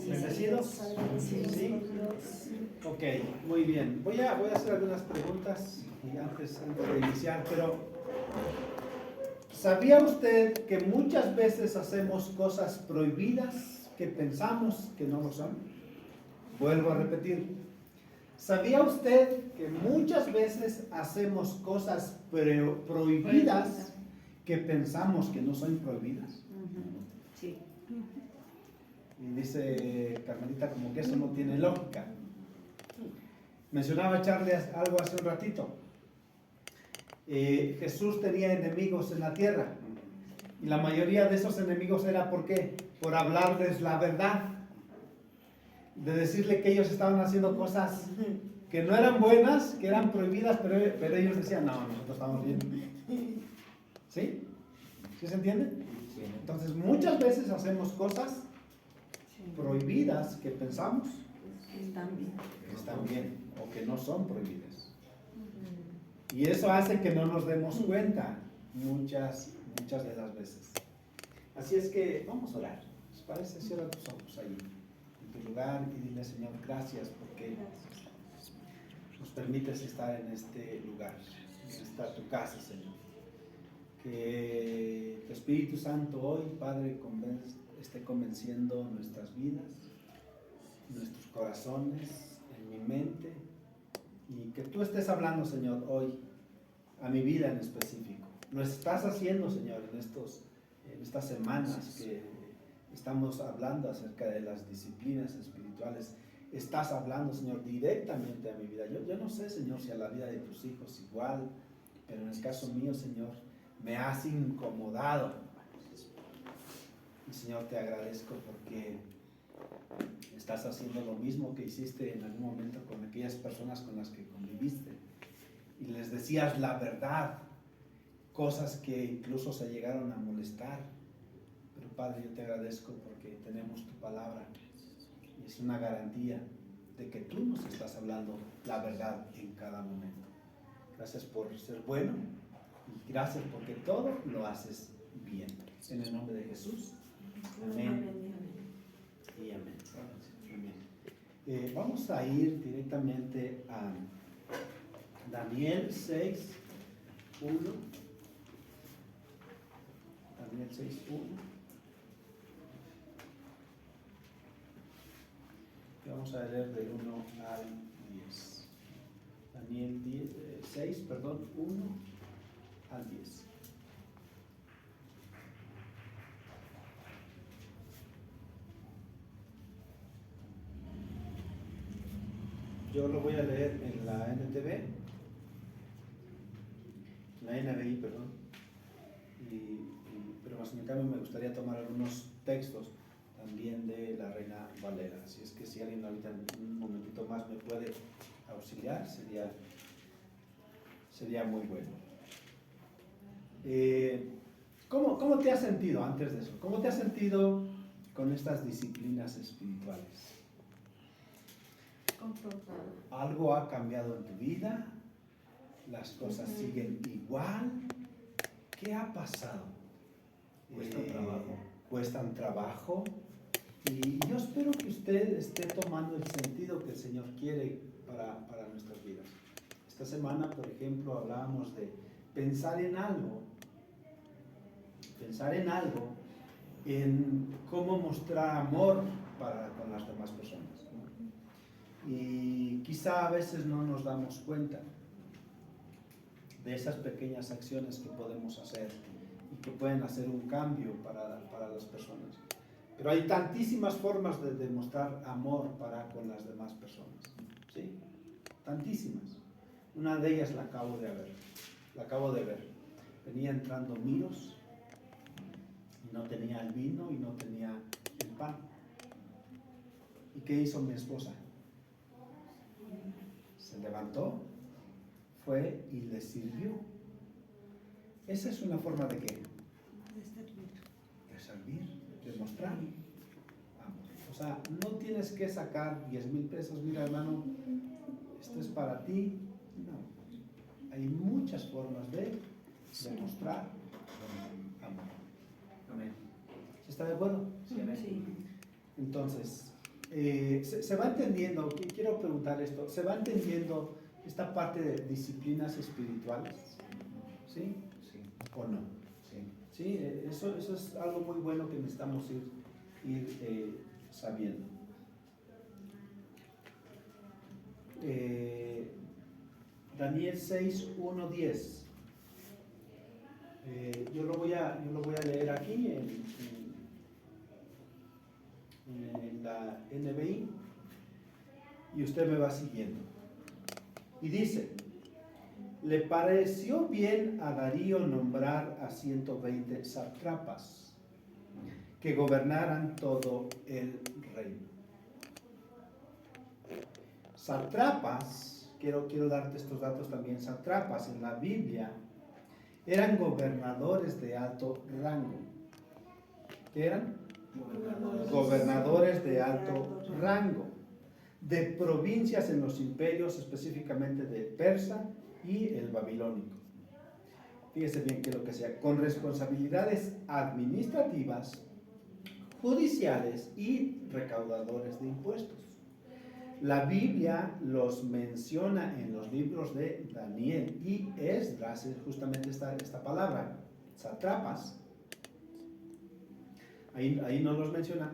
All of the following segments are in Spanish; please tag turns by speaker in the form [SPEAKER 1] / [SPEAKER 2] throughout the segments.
[SPEAKER 1] ¿Bendecidos? ¿Sí? Ok, muy bien. Voy a hacer algunas preguntas y antes de iniciar, pero ¿sabía usted que muchas veces hacemos cosas prohibidas que pensamos que no lo son? Vuelvo a repetir. ¿Sabía usted que muchas veces hacemos cosas prohibidas que pensamos que no son prohibidas?
[SPEAKER 2] Sí.
[SPEAKER 1] Y dice Carmelita como que eso no tiene lógica. Mencionaba Charlie algo hace un ratito. Jesús tenía enemigos en la tierra. Y la mayoría de esos enemigos era ¿por qué? Por hablarles la verdad. De decirle que ellos estaban haciendo cosas que no eran buenas, que eran prohibidas, pero ellos decían, no, nosotros estamos bien. ¿Sí? ¿Sí se entiende?
[SPEAKER 3] Sí.
[SPEAKER 1] Entonces muchas veces hacemos cosas prohibidas que pensamos que están bien o que no son prohibidas. Y eso hace que no nos demos cuenta muchas de las veces. Así es que vamos a orar. ¿Les parece? Cierra tus ojos ahí en tu lugar y dile, Señor, gracias porque nos permites estar en este lugar, en esta tu casa, Señor. Que tu Espíritu Santo hoy, Padre, esté convenciendo nuestras vidas, nuestros corazones, en mi mente, y que tú estés hablando, Señor, hoy a mi vida en específico. Lo estás haciendo, Señor, en estas semanas que estamos hablando acerca de las disciplinas espirituales. Estás hablando, Señor, directamente a mi vida. Yo no sé, Señor, si a la vida de tus hijos igual, pero en el caso mío, Señor, me has incomodado. Y, Señor, te agradezco porque estás haciendo lo mismo que hiciste en algún momento con aquellas personas con las que conviviste. Y les decías la verdad, cosas que incluso se llegaron a molestar. Pero, Padre, yo te agradezco porque tenemos tu palabra. Y es una garantía de que tú nos estás hablando la verdad en cada momento. Gracias por ser bueno y gracias porque todo lo haces bien. En el nombre de Jesús. Amén. Y amén. Amén. Vamos a ir directamente a Daniel 6:1. Daniel 6:1. Vamos a leer del 1 al 10. Daniel 1 al 10. Yo lo voy a leer en la NTV, la NBI, perdón. Pero más en cambio me gustaría tomar algunos textos también de la Reina Valera. Así es que si alguien ahorita en un momentito más me puede auxiliar, sería muy bueno. ¿Cómo te has sentido antes de eso? ¿Cómo te has sentido con estas disciplinas espirituales?
[SPEAKER 2] Confrontado.
[SPEAKER 1] ¿Algo ha cambiado en tu vida? ¿Las cosas siguen igual? ¿Qué ha pasado? ¿Cuestan trabajo? Y yo espero que usted esté tomando el sentido que el Señor quiere para nuestras vidas. Esta semana, por ejemplo, hablábamos de pensar en algo, en cómo mostrar amor con las demás personas, ¿no? Y quizá a veces no nos damos cuenta de esas pequeñas acciones que podemos hacer y que pueden hacer un cambio para las personas. Pero hay tantísimas formas de demostrar amor con las demás personas, ¿sí? Tantísimas. Una de ellas la acabo de ver. Venía entrando Miros y no tenía el vino y no tenía el pan. ¿Y qué hizo mi esposa? Se levantó, fue y le sirvió. Esa es una forma de ¿qué? De servir, de mostrar amor. O sea, no tienes que sacar 10,000 pesos, mira hermano, esto es para ti. No, hay muchas formas de demostrar amor. Amén. ¿Sí está de acuerdo?
[SPEAKER 2] Sí.
[SPEAKER 1] Entonces, se va entendiendo, quiero preguntar esto, ¿se va entendiendo esta parte de disciplinas espirituales? ¿Sí?
[SPEAKER 2] Sí.
[SPEAKER 1] ¿O no?
[SPEAKER 2] Sí.
[SPEAKER 1] Sí, eso es algo muy bueno que necesitamos ir sabiendo. Daniel 6, 1, 10. Yo lo voy a leer aquí en la NBI y usted me va siguiendo. Y dice: le pareció bien a Darío nombrar a 120 sátrapas que gobernaran todo el reino. Sátrapas, quiero darte estos datos también. Sátrapas en la Biblia eran gobernadores de alto rango. ¿Qué eran? Gobernadores de alto rango de provincias en los imperios, específicamente de Persa y el babilónico. Fíjese bien que lo que sea, con responsabilidades administrativas, judiciales y recaudadores de impuestos. La Biblia los menciona en los libros de Daniel y Esdras, es justamente esta palabra, sátrapas. Ahí no los menciona.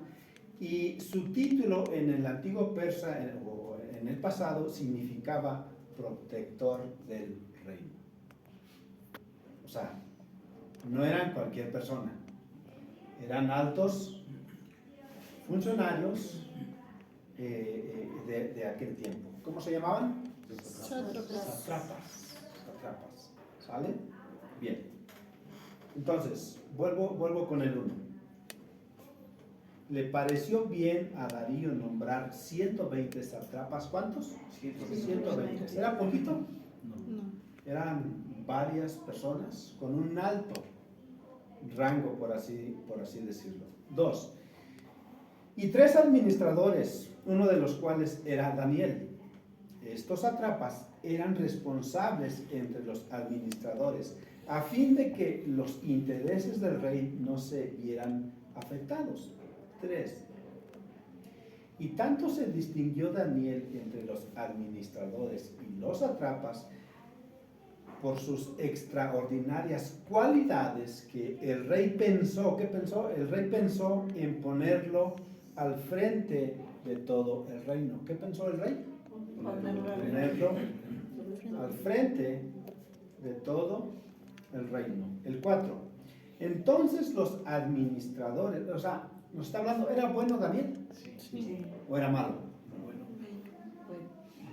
[SPEAKER 1] Y su título en el antiguo persa, o en el pasado, significaba protector del reino. O sea, no eran cualquier persona. Eran altos funcionarios de aquel tiempo. ¿Cómo se llamaban? Sátrapas. ¿Sale? Bien. Entonces, vuelvo con el 1. Le pareció bien a Darío nombrar 120 sátrapas. ¿Cuántos? 120. ¿Era poquito?
[SPEAKER 2] No.
[SPEAKER 1] Eran varias personas con un alto rango, por así decirlo. 2. Y 3 administradores, uno de los cuales era Daniel. Estos sátrapas eran responsables entre los administradores a fin de que los intereses del rey no se vieran afectados. 3. Y tanto se distinguió Daniel entre los administradores y los sátrapas por sus extraordinarias cualidades que el rey pensó. ¿Qué pensó? El rey pensó en ponerlo al frente de todo el reino. ¿Qué pensó el rey? Ponerlo al frente de todo el reino. El 4. Entonces los administradores, o sea, nos está hablando, ¿era bueno Daniel?
[SPEAKER 2] Sí.
[SPEAKER 1] ¿O era malo?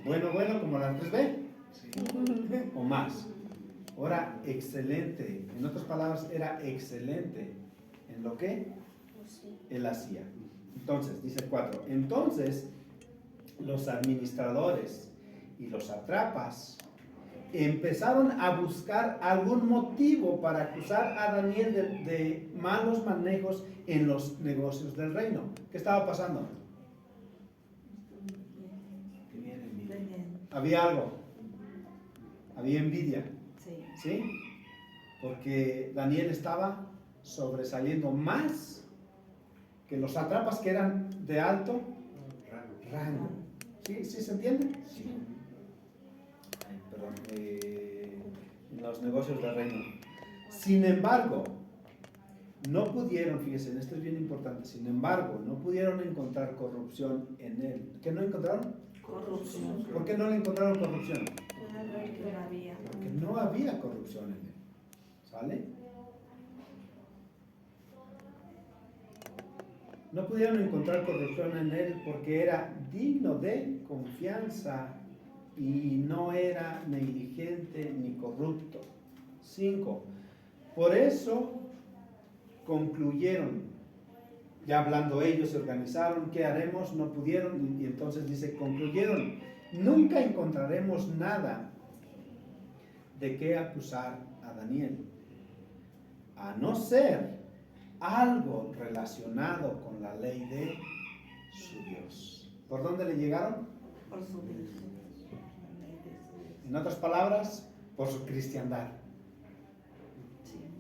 [SPEAKER 1] Bueno, como la 3B.
[SPEAKER 2] Sí.
[SPEAKER 1] O más. Ahora, excelente. En otras palabras, era excelente en lo que él hacía. Entonces, dice el 4. Entonces, los administradores y los sátrapas empezaron a buscar algún motivo para acusar a Daniel de malos manejos en los negocios del reino. ¿Qué estaba pasando? Había algo. Había envidia. ¿Sí? Porque Daniel estaba sobresaliendo más que los sátrapas que eran de alto rango. ¿Sí se entiende?
[SPEAKER 2] Sí.
[SPEAKER 1] Perdón, en los negocios del reino. Sin embargo, no pudieron, fíjense, esto es bien importante, sin embargo, no pudieron encontrar corrupción en él. ¿Qué no encontraron?
[SPEAKER 3] Corrupción.
[SPEAKER 1] ¿Por qué no le encontraron corrupción?
[SPEAKER 3] Todavía.
[SPEAKER 1] Porque no había corrupción en él. ¿Sale? No pudieron encontrar corrupción en él porque era digno de confianza y no era negligente ni corrupto. 5. Por eso concluyeron, ya hablando ellos, se organizaron, ¿qué haremos? No pudieron, y entonces dice, concluyeron, nunca encontraremos nada de qué acusar a Daniel, a no ser algo relacionado con la ley de su Dios. ¿Por dónde le llegaron?
[SPEAKER 3] Por su Dios.
[SPEAKER 1] En otras palabras, por su cristiandad.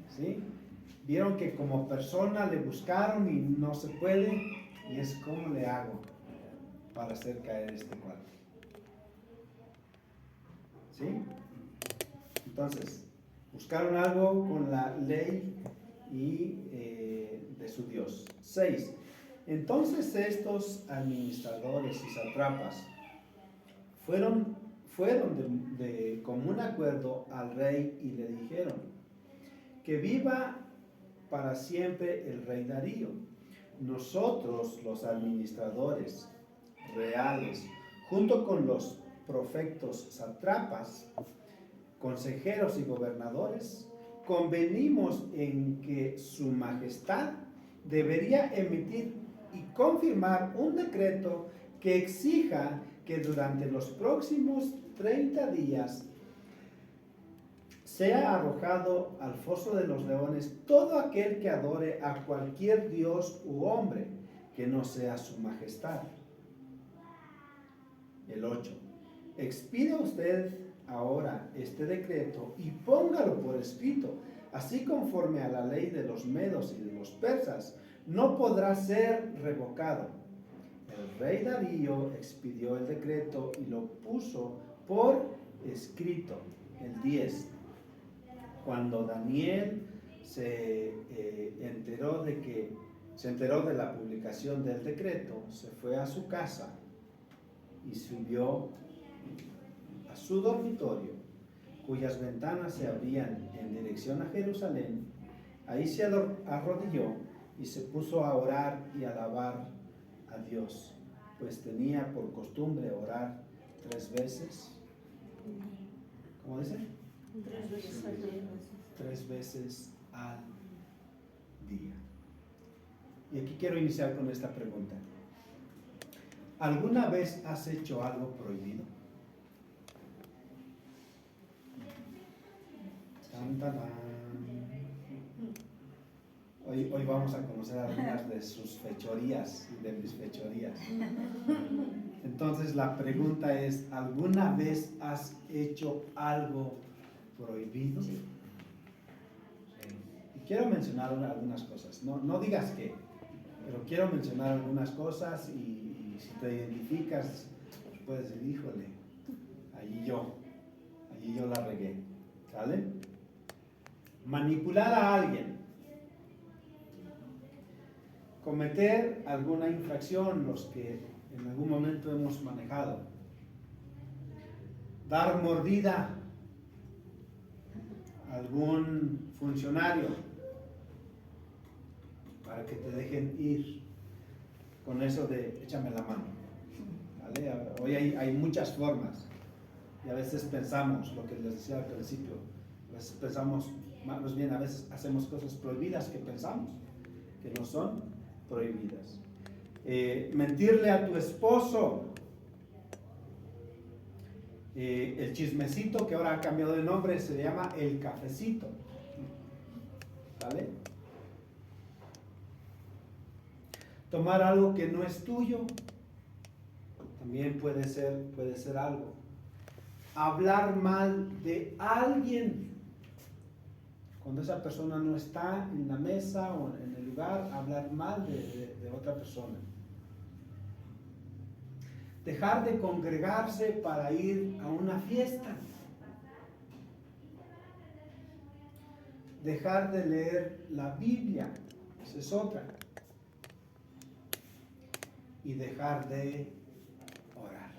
[SPEAKER 1] ¿Sí? Vieron que como persona le buscaron y no se puede, y es ¿cómo le hago para hacer caer este cuate. ¿Sí? Entonces, buscaron algo con la ley y de su Dios. 6. Entonces estos administradores y satrapas fueron de común acuerdo al rey y le dijeron: que viva para siempre el rey Darío. Nosotros, los administradores reales, junto con los prefectos satrapas, consejeros y gobernadores, convenimos en que su majestad debería emitir y confirmar un decreto que exija que durante los próximos 30 días sea arrojado al foso de los leones todo aquel que adore a cualquier dios u hombre que no sea su majestad. El 8. Expida usted ahora este decreto y póngalo por escrito, así conforme a la ley de los medos y de los persas, no podrá ser revocado. El rey Darío expidió el decreto y lo puso por escrito. El 10. Cuando Daniel se enteró de la publicación del decreto, se fue a su casa y subió a su dormitorio, cuyas ventanas se abrían en dirección a Jerusalén. Ahí se arrodilló y se puso a orar y alabar a Dios, pues tenía por costumbre orar 3 veces. ¿Cómo dice?
[SPEAKER 3] 3 veces al día.
[SPEAKER 1] 3 veces al día. Y aquí quiero iniciar con esta pregunta. ¿Alguna vez has hecho algo prohibido? Tan, tan, tan. Hoy vamos a conocer algunas de sus fechorías y de mis fechorías. Entonces la pregunta es, ¿alguna vez has hecho algo prohibido? Y quiero mencionar algunas cosas. No digas qué, pero quiero mencionar algunas cosas y si te identificas, pues puedes decir, híjole, allí yo la regué. ¿Sale? Manipular a alguien. Cometer alguna infracción, los que en algún momento hemos manejado. Dar mordida a algún funcionario para que te dejen ir, con eso de échame la mano. ¿Vale? Hoy hay muchas formas y a veces pensamos, lo que les decía al principio, a veces pensamos, más bien a veces hacemos cosas prohibidas que pensamos que no son prohibidas. Mentirle a tu esposo. El chismecito, que ahora ha cambiado de nombre, se llama el cafecito. ¿Vale? Tomar algo que no es tuyo también puede ser algo. Hablar mal de alguien cuando esa persona no está en la mesa o en el lugar, hablar mal de otra persona. Dejar de congregarse para ir a una fiesta. Dejar de leer la Biblia, esa es otra. Y dejar de orar.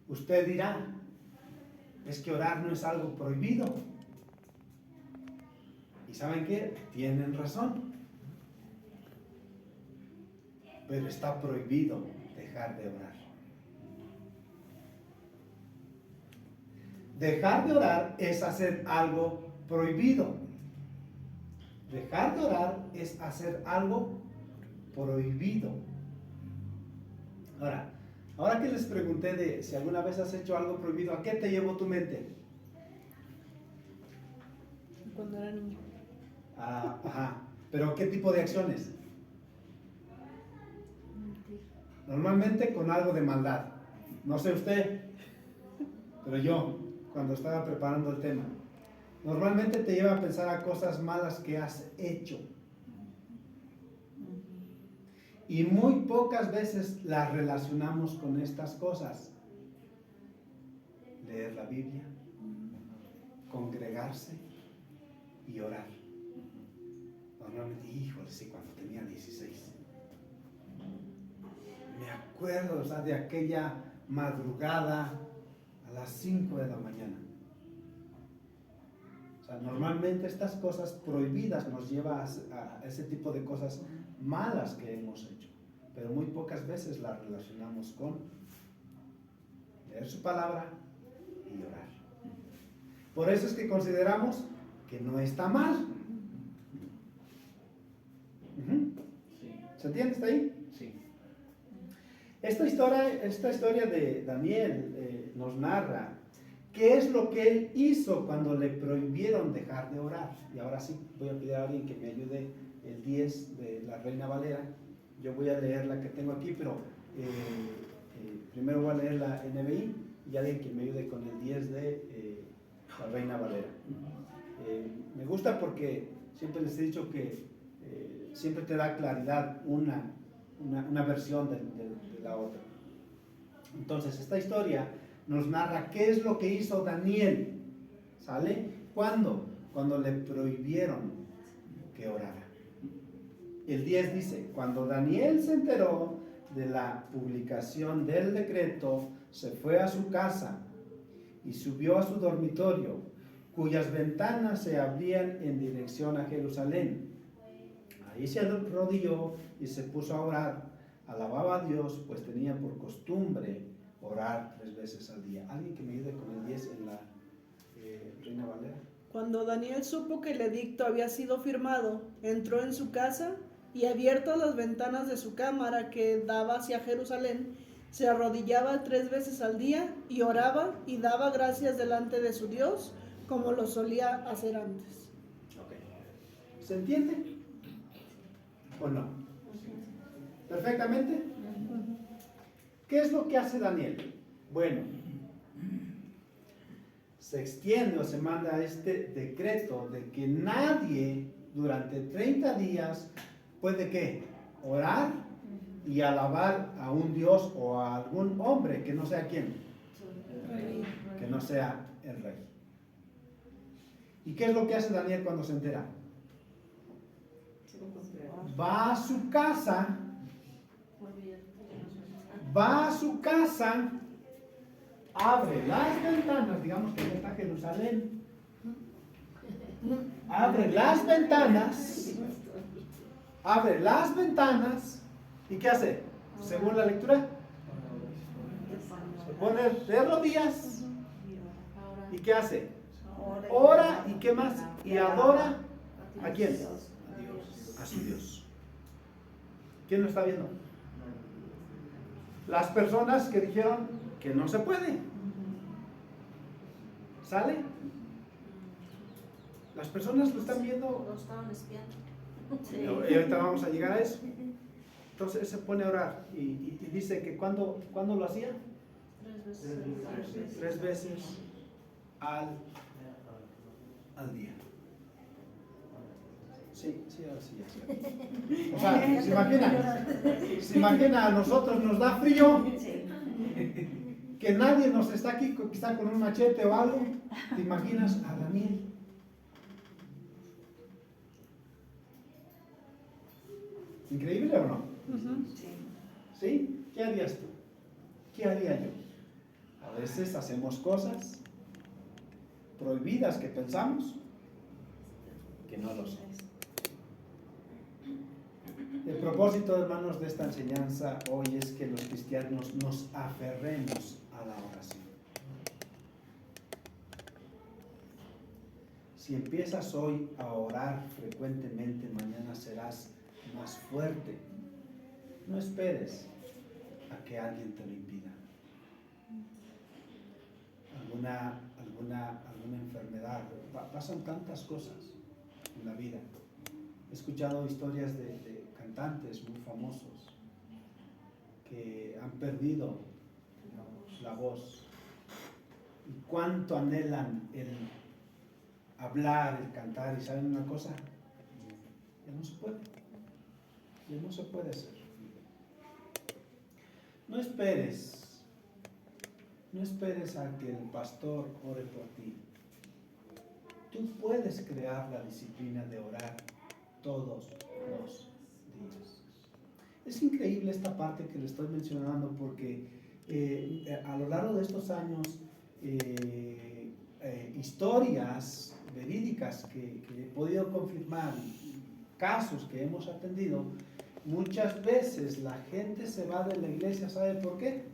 [SPEAKER 1] Usted dirá, es que orar no es algo prohibido. ¿Y saben qué? Tienen razón. Pero está prohibido dejar de orar. Dejar de orar es hacer algo prohibido. Dejar de orar es hacer algo prohibido. Ahora que les pregunté de si alguna vez has hecho algo prohibido, ¿a qué te llevó tu mente?
[SPEAKER 3] Cuando era niño.
[SPEAKER 1] Ajá. ¿Pero qué tipo de acciones? Normalmente con algo de maldad. No sé usted, pero yo, cuando estaba preparando el tema, normalmente te lleva a pensar a cosas malas que has hecho. Y muy pocas veces las relacionamos con estas cosas. Leer la Biblia, congregarse y orar. Normalmente, híjole, sí, cuando tenía 16. Me acuerdo, o sea, de aquella madrugada a las 5 de la mañana. O sea, normalmente estas cosas prohibidas nos llevan a ese tipo de cosas malas que hemos hecho. Pero muy pocas veces las relacionamos con leer su palabra y orar. Por eso es que consideramos que no está mal. ¿Se entiende? ¿Está ahí?
[SPEAKER 2] Sí.
[SPEAKER 1] Esta historia de Daniel nos narra qué es lo que él hizo cuando le prohibieron dejar de orar. Y ahora sí voy a pedir a alguien que me ayude el 10 de la Reina Valera. Yo voy a leer la que tengo aquí, pero primero voy a leer la NBI y alguien que me ayude con el 10 de la Reina Valera. Me gusta porque siempre les he dicho que siempre te da claridad una versión de la otra. Entonces, esta historia nos narra qué es lo que hizo Daniel. ¿Sale? ¿Cuándo? Cuando le prohibieron que orara. El 10 dice, cuando Daniel se enteró de la publicación del decreto, se fue a su casa y subió a su dormitorio, cuyas ventanas se abrían en dirección a Jerusalén. Ahí se arrodilló y se puso a orar. Alababa a Dios, pues tenía por costumbre orar 3 veces al día. ¿Alguien que me ayude con el 10 en la Reina Valera?
[SPEAKER 3] Cuando Daniel supo que el edicto había sido firmado, entró en su casa y, abiertas las ventanas de su cámara que daba hacia Jerusalén, se arrodillaba 3 veces al día y oraba y daba gracias delante de su Dios, como lo solía hacer antes.
[SPEAKER 1] Okay. ¿Se entiende? ¿O no? ¿Perfectamente? ¿Qué es lo que hace Daniel? Bueno, se extiende o se manda este decreto de que nadie durante 30 días puede ¿qué? Orar y alabar a un Dios o a algún hombre que no sea quién, que no sea el rey. ¿Y qué es lo que hace Daniel cuando se entera? Va a su casa, abre las ventanas, digamos que ya está Jerusalén, abre las ventanas, ¿y qué hace? Según la lectura, se pone de rodillas, ¿y qué hace? Ora, ¿y qué más? Y adora, ¿a quién? A su Dios. ¿Quién lo está viendo? Las personas que dijeron que no se puede. ¿Sale? Las personas lo están viendo.
[SPEAKER 4] Lo estaban espiando.
[SPEAKER 1] Y ahorita vamos a llegar a eso. Entonces él se pone a orar y dice que ¿cuándo lo hacía? 3 veces al día. Sí, así. O sea, ¿se imagina? A nosotros nos da frío, que nadie nos está aquí, quizá con un machete o algo. ¿Te imaginas a Daniel? ¿Increíble o no? ¿Sí? ¿Qué harías tú? ¿Qué haría yo? A veces hacemos cosas prohibidas que pensamos que no lo son. El propósito, hermanos, de esta enseñanza hoy es que los cristianos nos aferremos a la oración. Si empiezas hoy a orar frecuentemente, mañana serás más fuerte. No esperes a que alguien te lo impida. Alguna enfermedad. Pasan tantas cosas en la vida. He escuchado historias de cantantes muy famosos que han perdido la voz. Y cuánto anhelan el hablar, el cantar. ¿Y saben una cosa? Ya no se puede. Ya no se puede hacer. No esperes, no esperes a que el pastor ore por ti. Tú puedes crear la disciplina de orar todos los días. Es increíble esta parte que le estoy mencionando porque a lo largo de estos años, historias verídicas que he podido confirmar, casos que hemos atendido, muchas veces la gente se va de la iglesia, ¿sabe por qué?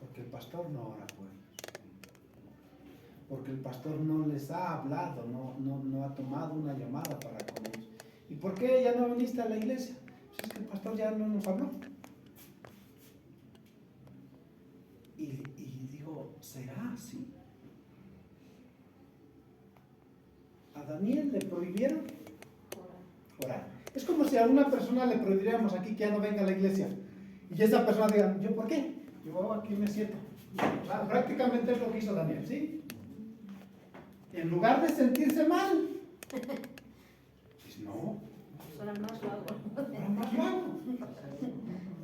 [SPEAKER 1] Porque el pastor no ora por ellos. Porque el pastor no les ha hablado, no ha tomado una llamada para con ellos. ¿Y por qué ya no viniste a la iglesia? Pues es que el pastor ya no nos habló. Y digo, ¿será así? A Daniel le prohibieron orar. Es como si a una persona le prohibiéramos aquí que ya no venga a la iglesia. Y esa persona diga, ¿yo por qué? Yo aquí me siento. O sea, prácticamente es lo que hizo Daniel, ¿sí? En lugar de sentirse mal, pues no.
[SPEAKER 2] Ahora más vago.
[SPEAKER 1] Ahora más vago.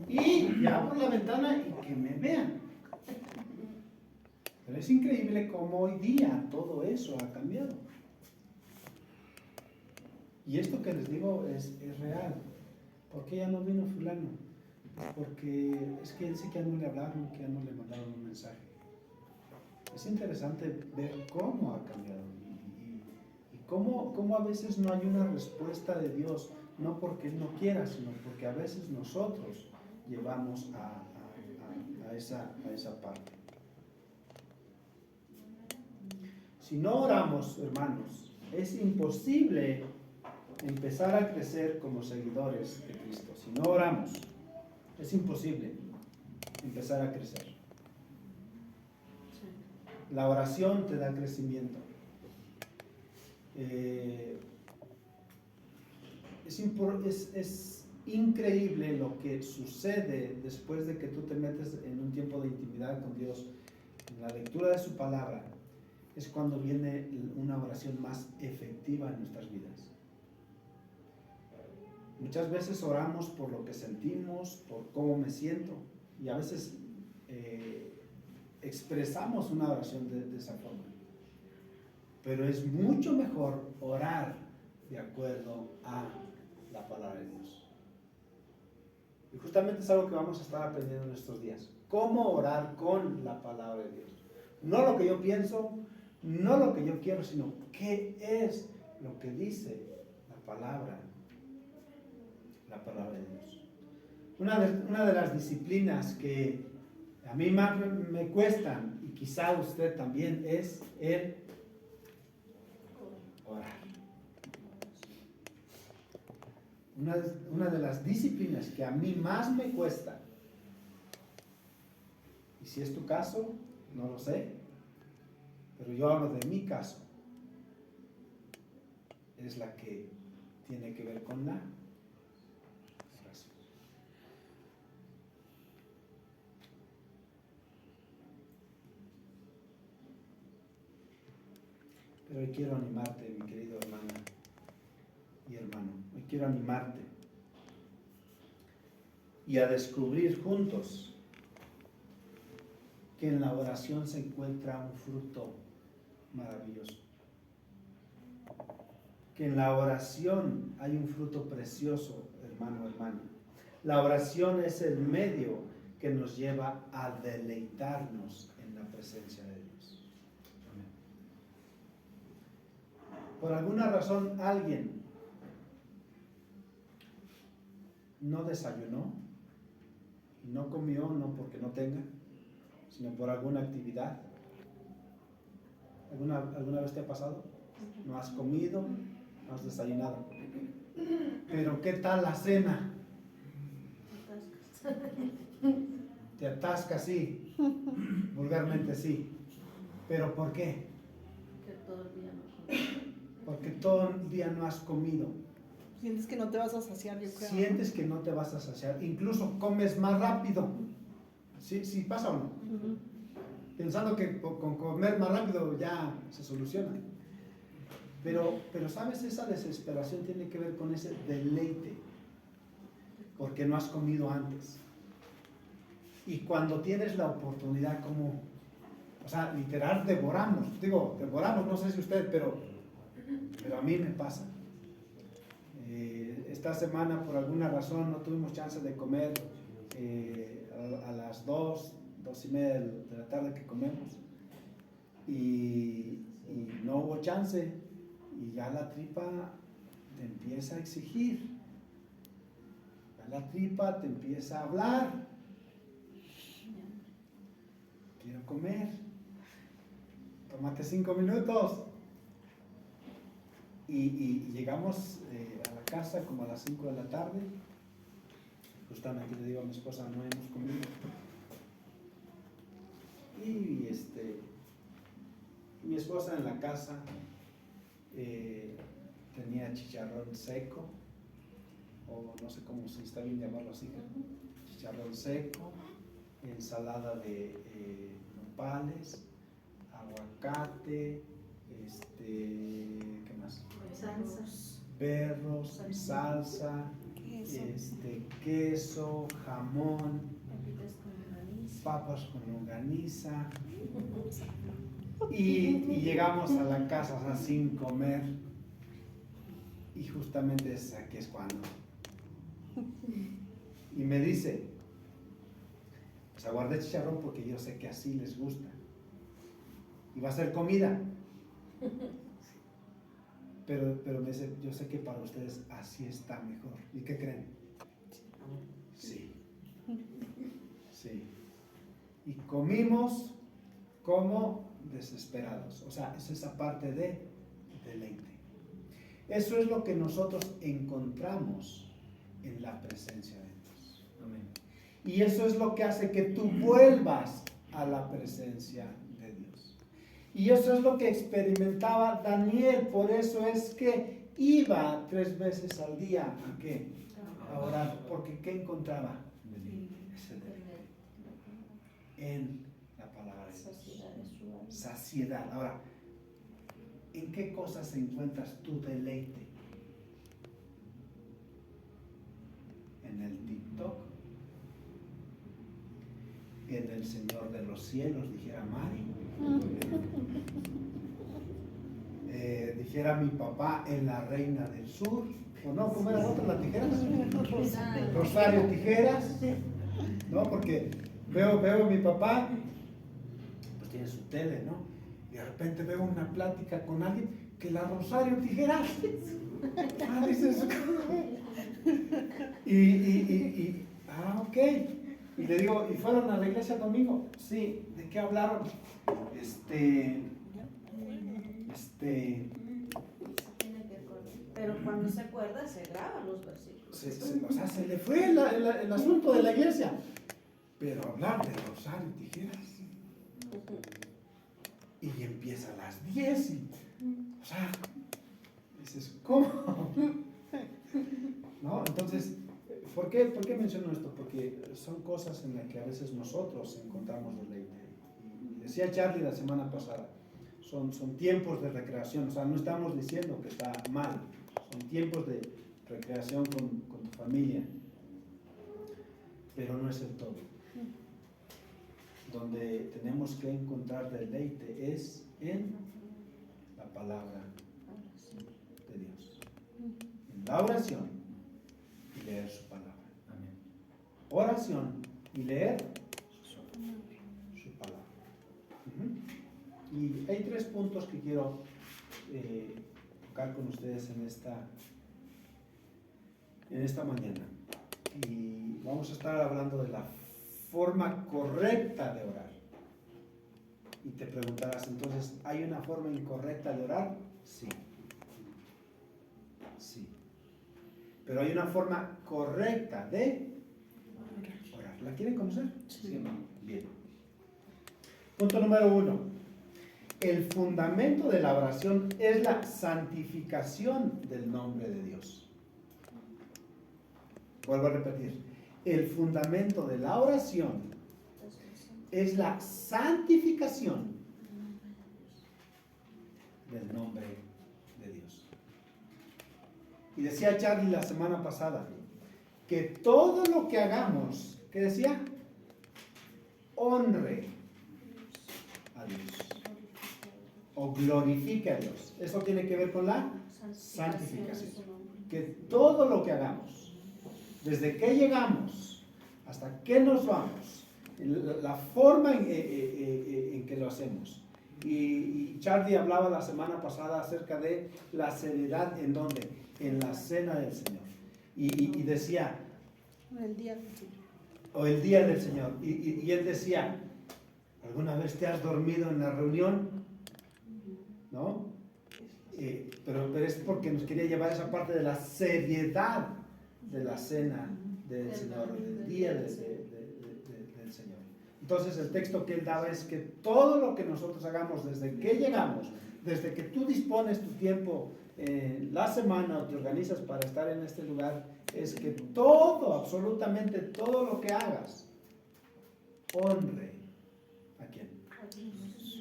[SPEAKER 1] Y abro la ventana y que me vean. Pero es increíble cómo hoy día todo eso ha cambiado. Y esto que les digo es real. ¿Por qué ya no vino fulano? Porque es que él sí que ya no le hablaron, que ya no le mandaron un mensaje. Es interesante ver cómo ha cambiado y cómo a veces no hay una respuesta de Dios, no porque Él no quiera, sino porque a veces nosotros llevamos a esa parte. Si no oramos, hermanos, es imposible empezar a crecer como seguidores de Cristo. Si no oramos, es imposible empezar a crecer. La oración te da crecimiento. Es increíble lo que sucede después de que tú te metes en un tiempo de intimidad con Dios, en la lectura de su palabra. Es cuando viene una oración más efectiva en nuestras vidas. Muchas veces oramos por lo que sentimos, por cómo me siento, y a veces expresamos una oración de esa forma. Pero es mucho mejor orar de acuerdo a la palabra de Dios. Y justamente es algo que vamos a estar aprendiendo en estos días. Cómo orar con la palabra de Dios. No lo que yo pienso, no lo que yo quiero, sino qué es lo que dice la palabra de Dios. Una de las disciplinas que a mí más me cuestan, y quizá usted también, es el orar. Una de las disciplinas que a mí más me cuesta, y si es tu caso, no lo sé, pero yo hablo de mi caso, es la que tiene que ver con la oración. Pero hoy quiero animarte, mi querido hermana y hermano. Hoy quiero animarte y a descubrir juntos que en la oración se encuentra un fruto maravilloso. Que en la oración hay un fruto precioso, hermano, hermana. La oración es el medio que nos lleva a deleitarnos en la presencia de Dios. Amén. Por alguna razón alguien no desayunó y no comió, no porque no tenga, sino por alguna actividad. ¿Alguna vez te ha pasado? No has comido, no has desayunado. Pero ¿qué tal la cena? Te atascas, sí. Vulgarmente sí. ¿Pero por qué? Porque todo el día no has comido.
[SPEAKER 3] Sientes que no te vas a saciar, yo creo.
[SPEAKER 1] Sientes que no te vas a saciar. Incluso comes más rápido. ¿Sí pasa o no?
[SPEAKER 3] Uh-huh.
[SPEAKER 1] Pensando que con comer más rápido ya se soluciona. Pero ¿sabes? Esa desesperación tiene que ver con ese deleite. Porque no has comido antes. Y cuando tienes la oportunidad, como, o sea, literal devoramos, devoramos, no sé si usted, pero a mí me pasa. Esta semana por alguna razón no tuvimos chance de comer a las 2:30 de la tarde que comemos y no hubo chance y ya la tripa te empieza a exigir, ya la tripa te empieza a hablar, quiero comer, tómate 5 minutos. Y llegamos a la casa como a las 5 de la tarde. Justamente le digo a mi esposa, no hemos comido. Y mi esposa en la casa tenía chicharrón seco, o no sé cómo se está bien llamarlo así, chicharrón seco, ensalada de nopales, aguacate, ¿qué más? Berros, salsa, queso, jamón, papas con longaniza. Y llegamos a la casa, o sea, sin comer. Y justamente aquí es cuando. Y me dice, pues aguardé chicharrón porque yo sé que así les gusta. Y va a ser comida. Pero me dice, yo sé que para ustedes así está mejor. ¿Y qué creen? Sí. Sí. Y comimos como desesperados. O sea, es esa parte de deleite. Eso es lo que nosotros encontramos en la presencia de Dios. Amén. Y eso es lo que hace que tú vuelvas a la presencia de Dios. Y eso es lo que experimentaba Daniel. Por eso es que iba 3 veces al día. ¿A qué? A orar. Porque ¿qué encontraba? Ese deleite en la palabra de Dios. Saciedad. Ahora, ¿en qué cosas encuentras tu deleite? ¿En el TikTok? ¿En el Señor de los cielos, dijera Mari? Dijera mi papá, en la Reina del Sur. ¿O no? ¿Cómo era la otra? ¿La tijeras? Rosario Tijeras. ¿No? Porque veo a mi papá, pues tiene su tele, ¿no? Y de repente veo una plática con alguien que la Rosario Tijeras. Ah, dices. Ok. Y le digo, ¿y fueron a la iglesia conmigo? Sí. ¿De qué hablaron?
[SPEAKER 2] Pero cuando se acuerda, se graban los versículos.
[SPEAKER 1] O sea, se le fue el asunto de la iglesia. Pero hablar de Rosario Tijeras. Y empieza a las 10. O sea, dices, ¿cómo? ¿No? Entonces, ¿por qué menciono esto? Porque son cosas en las que a veces nosotros encontramos deleite. Y decía Charlie la semana pasada, son tiempos de recreación. O sea, no estamos diciendo que está mal. Son tiempos de recreación con tu familia. Pero no es el todo. Donde tenemos que encontrar deleite es en la palabra de Dios, en la oración y leer su palabra. Amén. Oración y leer su palabra. Y hay 3 puntos que quiero tocar con ustedes en esta mañana. Y vamos a estar hablando de la forma correcta de orar. Y te preguntarás, entonces, ¿hay una forma incorrecta de orar? Sí. Sí. Pero hay una forma correcta de orar. ¿La quieren conocer? Sí. Bien. Punto número 1. El fundamento de la oración es la santificación del nombre de Dios. Vuelvo a repetir. El fundamento de la oración es la santificación del nombre de Dios. Y decía Charlie la semana pasada que todo lo que hagamos, ¿qué decía? honre a Dios o glorifique a Dios. Eso tiene que ver con la santificación. Que todo lo que hagamos, desde que llegamos hasta que nos vamos, la forma en que lo hacemos. Y Charlie hablaba la semana pasada acerca de la seriedad en donde, en la cena del Señor. Y decía,
[SPEAKER 3] El día del Señor.
[SPEAKER 1] o el día del Señor. Y él decía, ¿alguna vez te has dormido en la reunión? ¿No? Pero es porque nos quería llevar esa parte de la seriedad de la cena del Señor, del día del Señor. Entonces el texto que él daba es que todo lo que nosotros hagamos desde que llegamos, desde que tú dispones tu tiempo la semana o te organizas para estar en este lugar, es que todo, absolutamente todo lo que hagas, honre ¿a quién?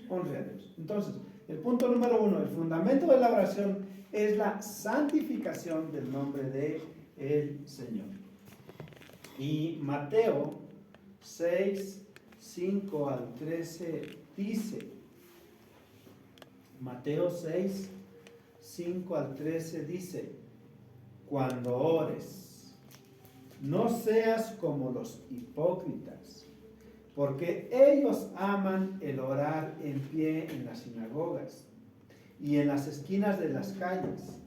[SPEAKER 1] Honre a Dios. Entonces, el punto número 1, el fundamento de la oración es la santificación del nombre de el Señor. Y Mateo 6, 5 al 13 dice, Mateo 6, 5 al 13 dice, cuando ores, no seas como los hipócritas, porque ellos aman el orar en pie en las sinagogas y en las esquinas de las calles,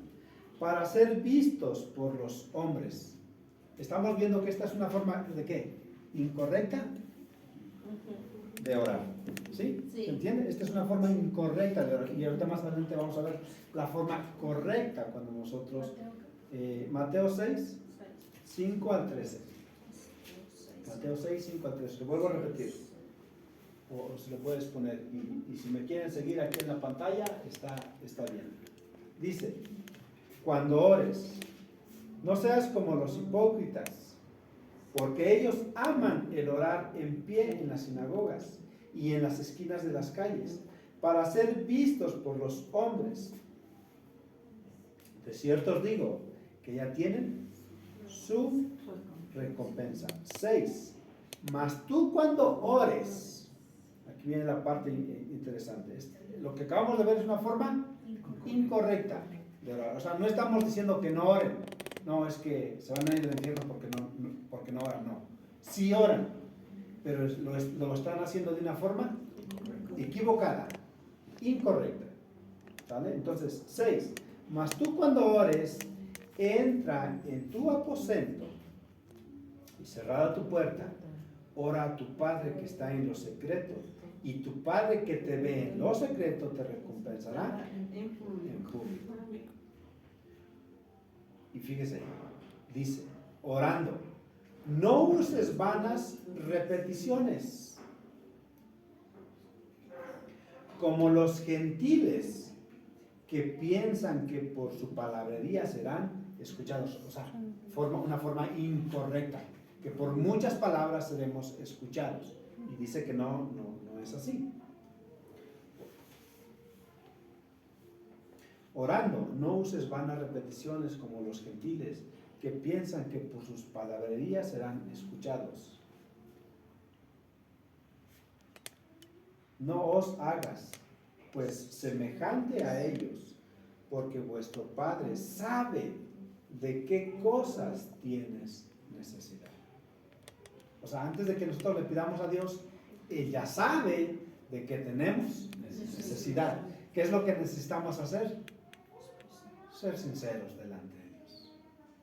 [SPEAKER 1] para ser vistos por los hombres. Estamos viendo que esta es una forma de ¿qué? Incorrecta de orar. ¿Sí?
[SPEAKER 2] Sí.
[SPEAKER 1] ¿Se entiende? Esta es una forma incorrecta de orar. Y ahorita más adelante vamos a ver la forma correcta cuando nosotros... Mateo 6, 5 al 13. Mateo 6, 5 al 13. Lo vuelvo a repetir. O se lo puedes poner. Y si me quieren seguir aquí en la pantalla, está bien. Dice, cuando ores, no seas como los hipócritas, porque ellos aman el orar en pie en las sinagogas y en las esquinas de las calles, para ser vistos por los hombres. De cierto os digo, que ya tienen su recompensa. 6. Mas tú cuando ores, aquí viene la parte interesante, lo que acabamos de ver es una forma incorrecta de orar. O sea, no estamos diciendo que no oren, no, es que se van a ir al infierno porque no oran, no. Sí oran, pero lo están haciendo de una forma equivocada, incorrecta. ¿Vale? Entonces, 6. Mas tú cuando ores, entra en tu aposento y cerrada tu puerta, ora a tu Padre que está en lo secreto, y tu Padre que te ve en lo secreto te recompensará en público. Y fíjese, dice, orando, no uses vanas repeticiones, como los gentiles que piensan que por su palabrería serán escuchados, o sea, una forma incorrecta, que por muchas palabras seremos escuchados. Y dice que no es así. Orando, no uses vanas repeticiones como los gentiles que piensan que por sus palabrerías serán escuchados. No os hagas, pues, semejante a ellos, porque vuestro Padre sabe de qué cosas tienes necesidad. O sea, antes de que nosotros le pidamos a Dios, Él ya sabe de qué tenemos necesidad. ¿Qué es lo que necesitamos hacer? Ser sinceros delante de Dios.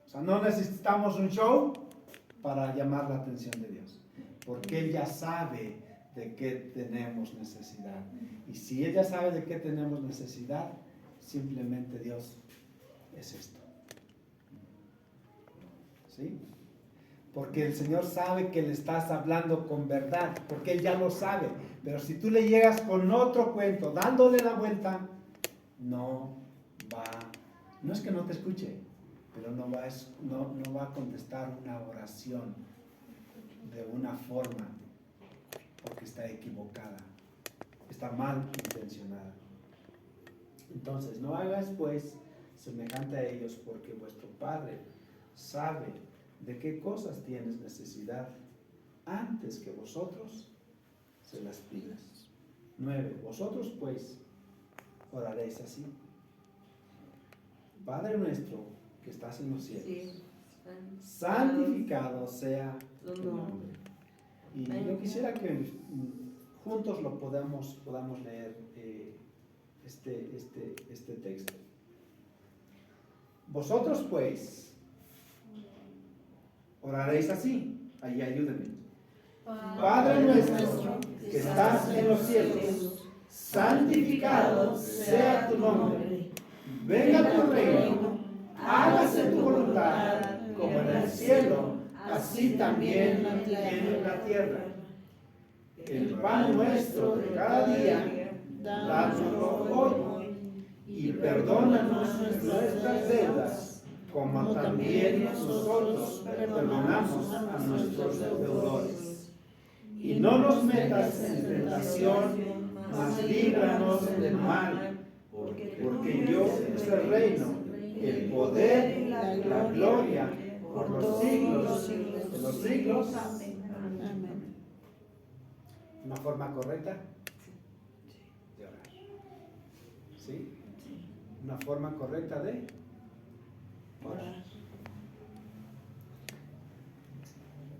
[SPEAKER 1] O sea, no necesitamos un show para llamar la atención de Dios, porque Él ya sabe de qué tenemos necesidad. Y si Él ya sabe de qué tenemos necesidad, simplemente Dios es esto. ¿Sí? Porque el Señor sabe que le estás hablando con verdad, porque Él ya lo sabe. Pero si tú le llegas con otro cuento, dándole la vuelta, no es que no te escuche, pero no va a contestar una oración de una forma, porque está equivocada, está mal intencionada. Entonces, no hagas pues semejante a ellos, porque vuestro Padre sabe de qué cosas tienes necesidad antes que vosotros se las pidas. 9. Vosotros pues oraréis así: Padre nuestro que estás en los cielos,
[SPEAKER 2] Sí.
[SPEAKER 1] santificado sea
[SPEAKER 2] Tu
[SPEAKER 1] tu nombre. Y yo quisiera que juntos lo podamos leer este texto. Vosotros pues oraréis así. Ahí ayúdenme. Padre nuestro que estás en los cielos, santificado sea tu nombre. Venga tu reino, hágase tu voluntad como en el cielo, así también en la tierra. El pan nuestro de cada día, dánoslo hoy, y perdónanos nuestras deudas, como también nosotros perdonamos a nuestros deudores. Y no nos metas en tentación, mas líbranos del mal, porque yo es el reino, el poder y la gloria por los siglos de los siglos.
[SPEAKER 3] Amén.
[SPEAKER 1] Una forma correcta de orar. ¿Sí? Una forma correcta de orar.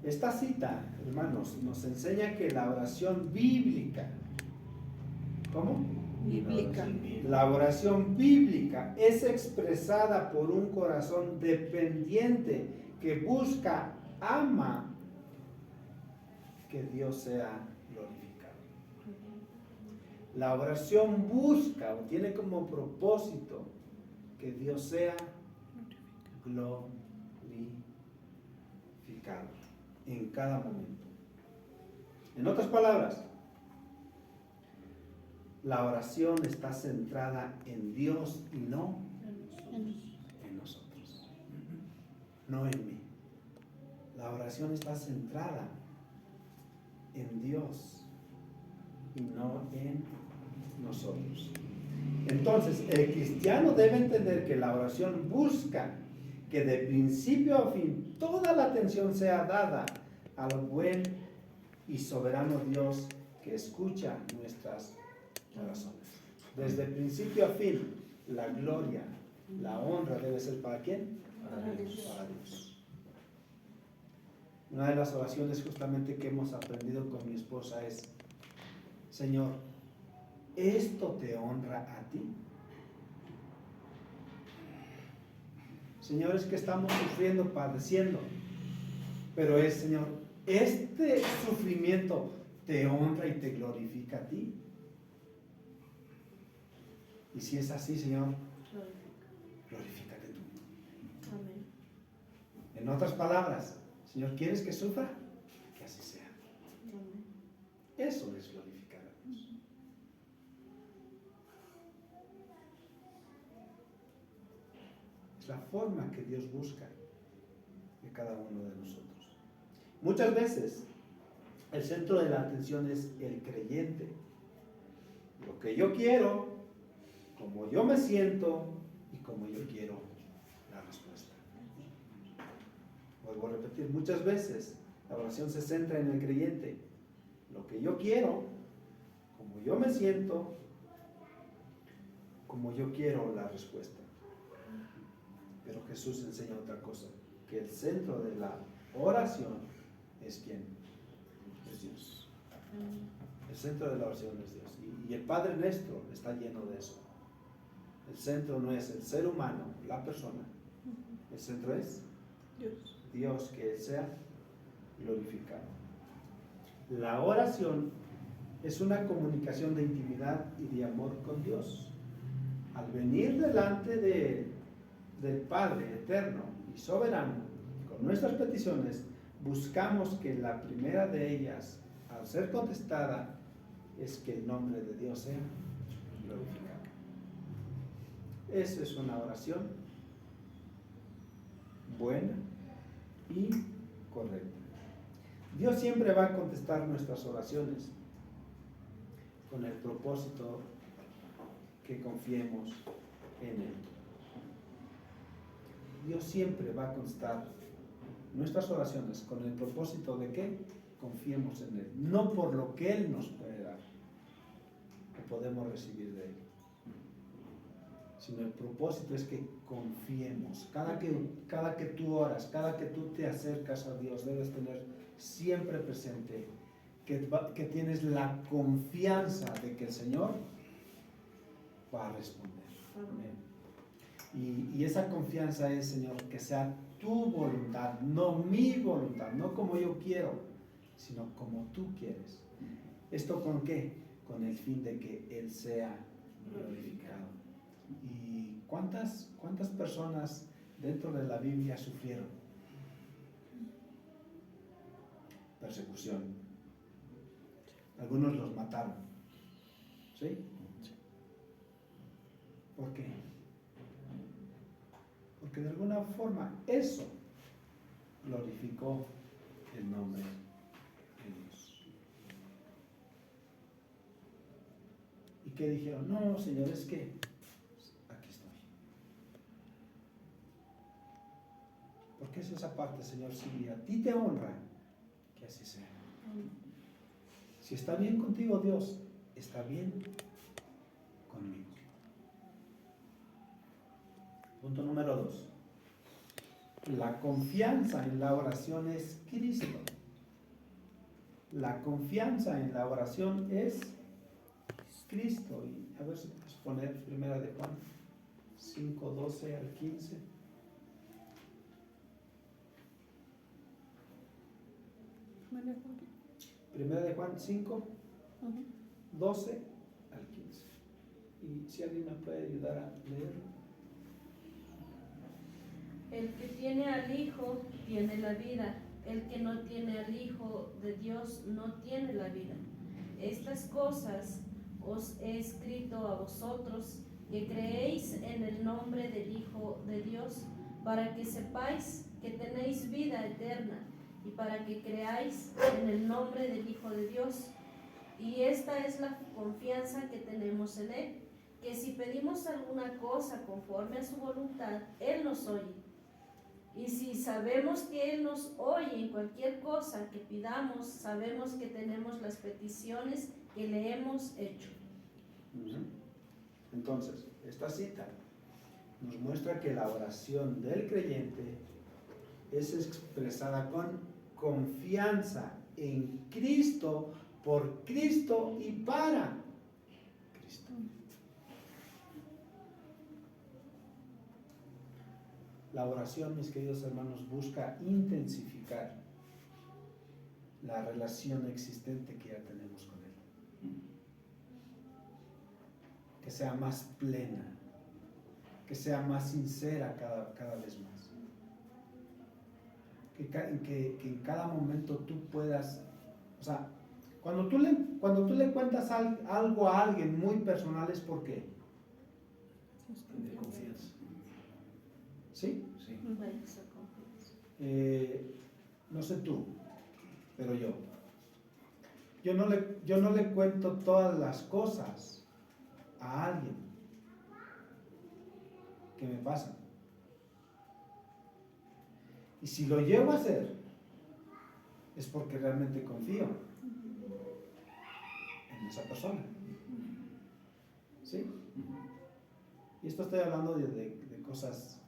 [SPEAKER 1] Esta cita, hermanos, nos enseña que la oración bíblica, ¿cómo?
[SPEAKER 3] Bíblica.
[SPEAKER 1] La oración bíblica es expresada por un corazón dependiente que busca, ama que Dios sea glorificado. La oración busca o tiene como propósito que Dios sea glorificado en cada momento. En otras palabras, la oración está centrada en Dios y no en nosotros, no en mí. La oración está centrada en Dios y no en nosotros. Entonces, el cristiano debe entender que la oración busca que de principio a fin toda la atención sea dada al buen y soberano Dios que escucha nuestras oraciones. Desde principio a fin, la gloria, la honra debe ser ¿para quién? Para Dios. Una de las oraciones justamente que hemos aprendido con mi esposa es: Señor, ¿esto te honra a ti? Señor, es que estamos sufriendo, padeciendo, pero es, Señor, ¿este sufrimiento te honra y te glorifica a ti? Y si es así, Señor, glorifícate tú.
[SPEAKER 2] Amén.
[SPEAKER 1] En otras palabras, Señor, ¿quieres que sufra? Que así sea.
[SPEAKER 2] Amén.
[SPEAKER 1] Eso es glorificar a Dios. Es la forma que Dios busca de cada uno de nosotros. Muchas veces el centro de la atención es el creyente. Lo que yo quiero, como yo me siento y como yo quiero la respuesta. Vuelvo a repetir, muchas veces la oración se centra en el creyente. Lo que yo quiero, como yo me siento, como yo quiero la respuesta. Pero Jesús enseña otra cosa, que el centro de la oración es ¿quién? Es Dios. El centro de la oración es Dios. Y el Padre nuestro está lleno de eso. El centro no es el ser humano, la persona. El centro es Dios, que Él sea glorificado. La oración es una comunicación de intimidad y de amor con Dios. Al venir delante del Padre eterno y soberano con nuestras peticiones, buscamos que la primera de ellas, al ser contestada, es que el nombre de Dios sea glorificado. Esa es una oración buena y correcta. Dios siempre va a contestar nuestras oraciones con el propósito que confiemos en Él. Dios siempre va a contestar nuestras oraciones con el propósito de ¿qué? confiemos en Él, no por lo que Él nos puede dar, que podemos recibir de Él, sino el propósito es que confiemos. Cada que tú oras, cada que tú te acercas a Dios, debes tener siempre presente que tienes la confianza de que el Señor va a responder. Y esa confianza es, Señor, que sea tu voluntad, no mi voluntad, no como yo quiero, sino como tú quieres. ¿Esto con qué? Con el fin de que Él sea glorificado. ¿Y cuántas personas dentro de la Biblia sufrieron persecución? Algunos los mataron. ¿Sí? ¿Por qué? Porque de alguna forma eso glorificó el nombre de Dios. ¿Y qué dijeron? No, Señor, es que aquí estoy. Porque es esa parte, Señor, si a ti te honra, que así sea. Si está bien contigo, Dios, está bien conmigo. Punto número 2. La confianza en la oración es Cristo. La confianza en la oración es Cristo. Y a ver si puedes poner 1 de Juan 5, 12 al 15. Primera de Juan 5, 12 al 15. Y si alguien me puede ayudar a leerlo.
[SPEAKER 2] El que tiene al Hijo tiene la vida. El que no tiene al Hijo de Dios no tiene la vida. Estas cosas os he escrito a vosotros que creéis en el nombre del Hijo de Dios, para que sepáis que tenéis vida eterna, y para que creáis en el nombre del Hijo de Dios. Y esta es la confianza que tenemos en Él, que si pedimos alguna cosa conforme a su voluntad, Él nos oye. Y si sabemos que Él nos oye en cualquier cosa que pidamos, sabemos que tenemos las peticiones que le hemos hecho.
[SPEAKER 1] Entonces, esta cita nos muestra que la oración del creyente es expresada con confianza en Cristo, por Cristo y para Cristo. La oración, mis queridos hermanos, busca intensificar la relación existente que ya tenemos con Él. Que sea más plena, que sea más sincera cada vez más. Que en cada momento tú puedas, o sea, cuando tú le cuentas algo a alguien muy personal, ¿es por qué? De confianza. ¿Sí? Sí. No sé tú, pero yo no le cuento todas las cosas a alguien que me pasan. Y si lo llevo a hacer, es porque realmente confío en esa persona. ¿Sí? Y esto estoy hablando de cosas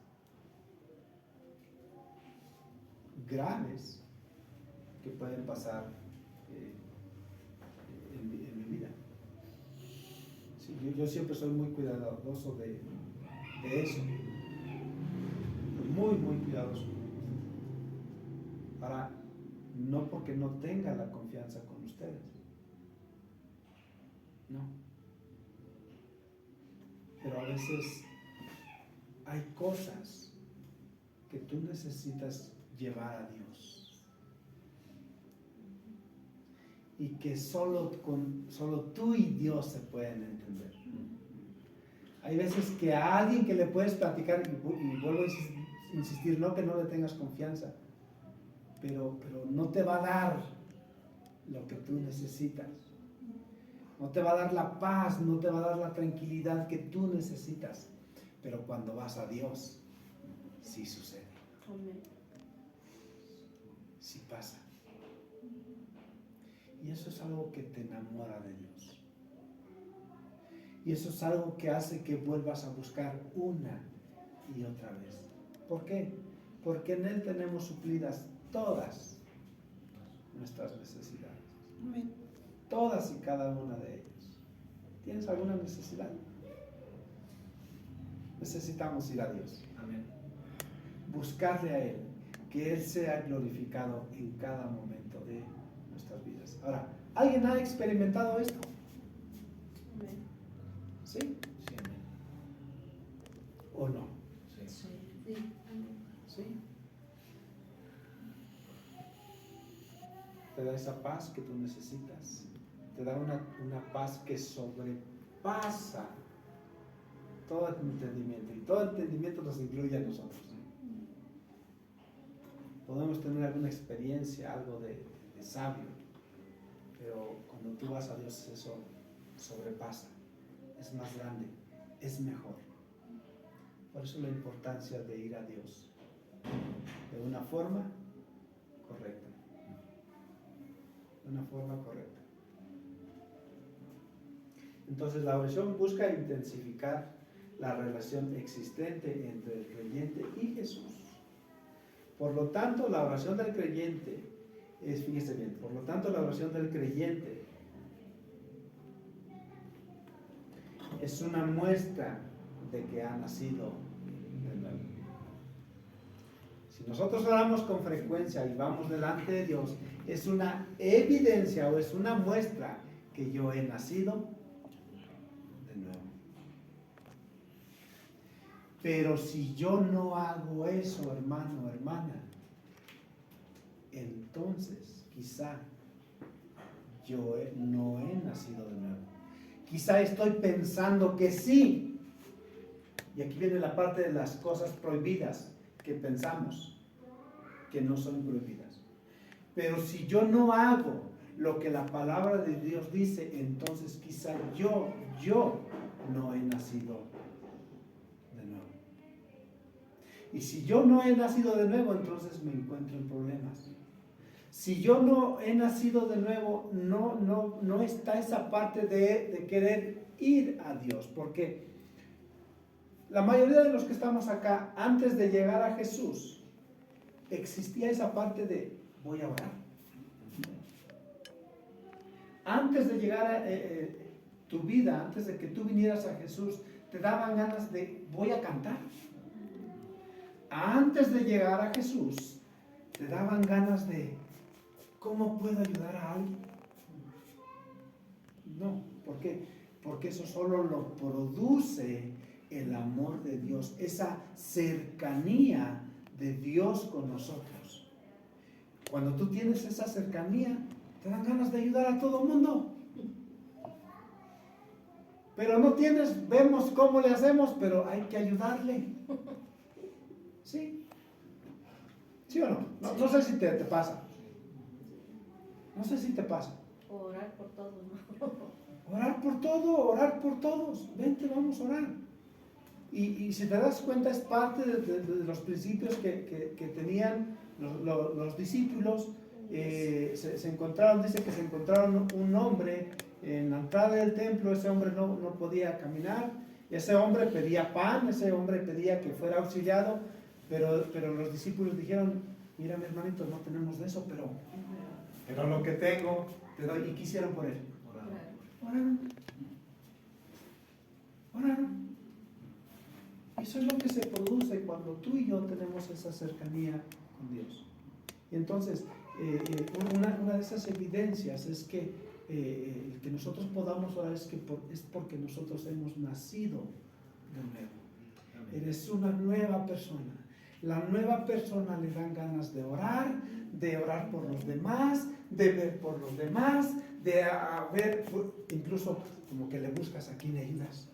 [SPEAKER 1] graves que pueden pasar en mi vida. Sí, yo siempre soy muy cuidadoso de eso. Muy, muy cuidadoso. Para, no porque no tenga la confianza con ustedes. No. Pero a veces hay cosas que tú necesitas llevar a Dios. Y que solo tú y Dios se pueden entender. Hay veces que a alguien que le puedes platicar, y vuelvo a insistir, no que no le tengas confianza, pero no te va a dar lo que tú necesitas. No te va a dar la paz, no te va a dar la tranquilidad que tú necesitas. Pero cuando vas a Dios, sí sucede. Sí pasa. Y eso es algo que te enamora de Dios. Y eso es algo que hace que vuelvas a buscar una y otra vez. ¿Por qué? Porque en Él tenemos suplidas todas nuestras necesidades.
[SPEAKER 3] Amén.
[SPEAKER 1] Todas y cada una de ellas. ¿Tienes alguna necesidad? Necesitamos ir a Dios.
[SPEAKER 4] Amén.
[SPEAKER 1] Buscarle a Él, que Él sea glorificado en cada momento de nuestras vidas. Ahora, ¿alguien ha experimentado esto?
[SPEAKER 2] Amén.
[SPEAKER 1] ¿Sí?
[SPEAKER 4] Sí, amén.
[SPEAKER 1] ¿O no?
[SPEAKER 4] Sí.
[SPEAKER 2] Sí. Sí. Amén.
[SPEAKER 1] ¿Sí? Te da esa paz que tú necesitas. Te da una paz que sobrepasa todo entendimiento. Y todo entendimiento nos incluye a nosotros. Podemos tener alguna experiencia, algo de sabio, pero cuando tú vas a Dios eso sobrepasa, es más grande, es mejor. Por eso la importancia de ir a Dios de una forma correcta. De una forma correcta. Entonces la oración busca intensificar la relación existente entre el creyente y Jesús. Por lo tanto, la oración del creyente fíjese bien, por lo tanto la oración del creyente es una muestra de que ha nacido de nuevo. Si nosotros oramos con frecuencia y vamos delante de Dios, es una evidencia o es una muestra que yo he nacido de nuevo. Pero si yo no hago eso, hermano, hermana, entonces quizá yo no he nacido de nuevo. Quizá estoy pensando que sí. Y aquí viene la parte de las cosas prohibidas que pensamos que no son prohibidas. Pero si yo no hago lo que la palabra de Dios dice, entonces quizá yo no he nacido de nuevo. Y si yo no he nacido de nuevo, entonces me encuentro en problemas. Si yo no he nacido de nuevo, no está esa parte de querer ir a Dios, porque la mayoría de los que estamos acá, antes de llegar a Jesús, existía esa parte de voy a orar. Antes de llegar a tu vida, antes de que tú vinieras a Jesús, te daban ganas de voy a cantar. Antes de llegar a Jesús, te daban ganas de ¿cómo puedo ayudar a alguien? No, ¿por qué? Porque eso solo lo produce el amor de Dios, esa cercanía de Dios con nosotros. Cuando tú tienes esa cercanía, te dan ganas de ayudar a todo el mundo. Pero no tienes, vemos cómo le hacemos, pero hay que ayudarle. ¿Sí? ¿Sí o no? No sé si te pasa. No sé si te pasa.
[SPEAKER 2] Orar por todo, ¿no?
[SPEAKER 1] Orar por todo, orar por todos. Vente, vamos a orar. Y si te das cuenta, es parte de los principios que tenían los discípulos. Se encontraron, dice que se encontraron un hombre en la entrada del templo. Ese hombre no podía caminar. Ese hombre pedía pan, ese hombre pedía que fuera auxiliado. Pero los discípulos dijeron, mira mi hermanito, no tenemos de eso, pero lo que tengo te doy. ¿Y qué hicieron por él? Oraron. Eso es lo que se produce cuando tú y yo tenemos esa cercanía con Dios. Y entonces, una de esas evidencias es que nosotros podamos orar es porque nosotros hemos nacido de nuevo. Eres una nueva persona. La nueva persona le dan ganas de orar por los demás, de ver por los demás, de ver, incluso como que le buscas a quién le ayudas.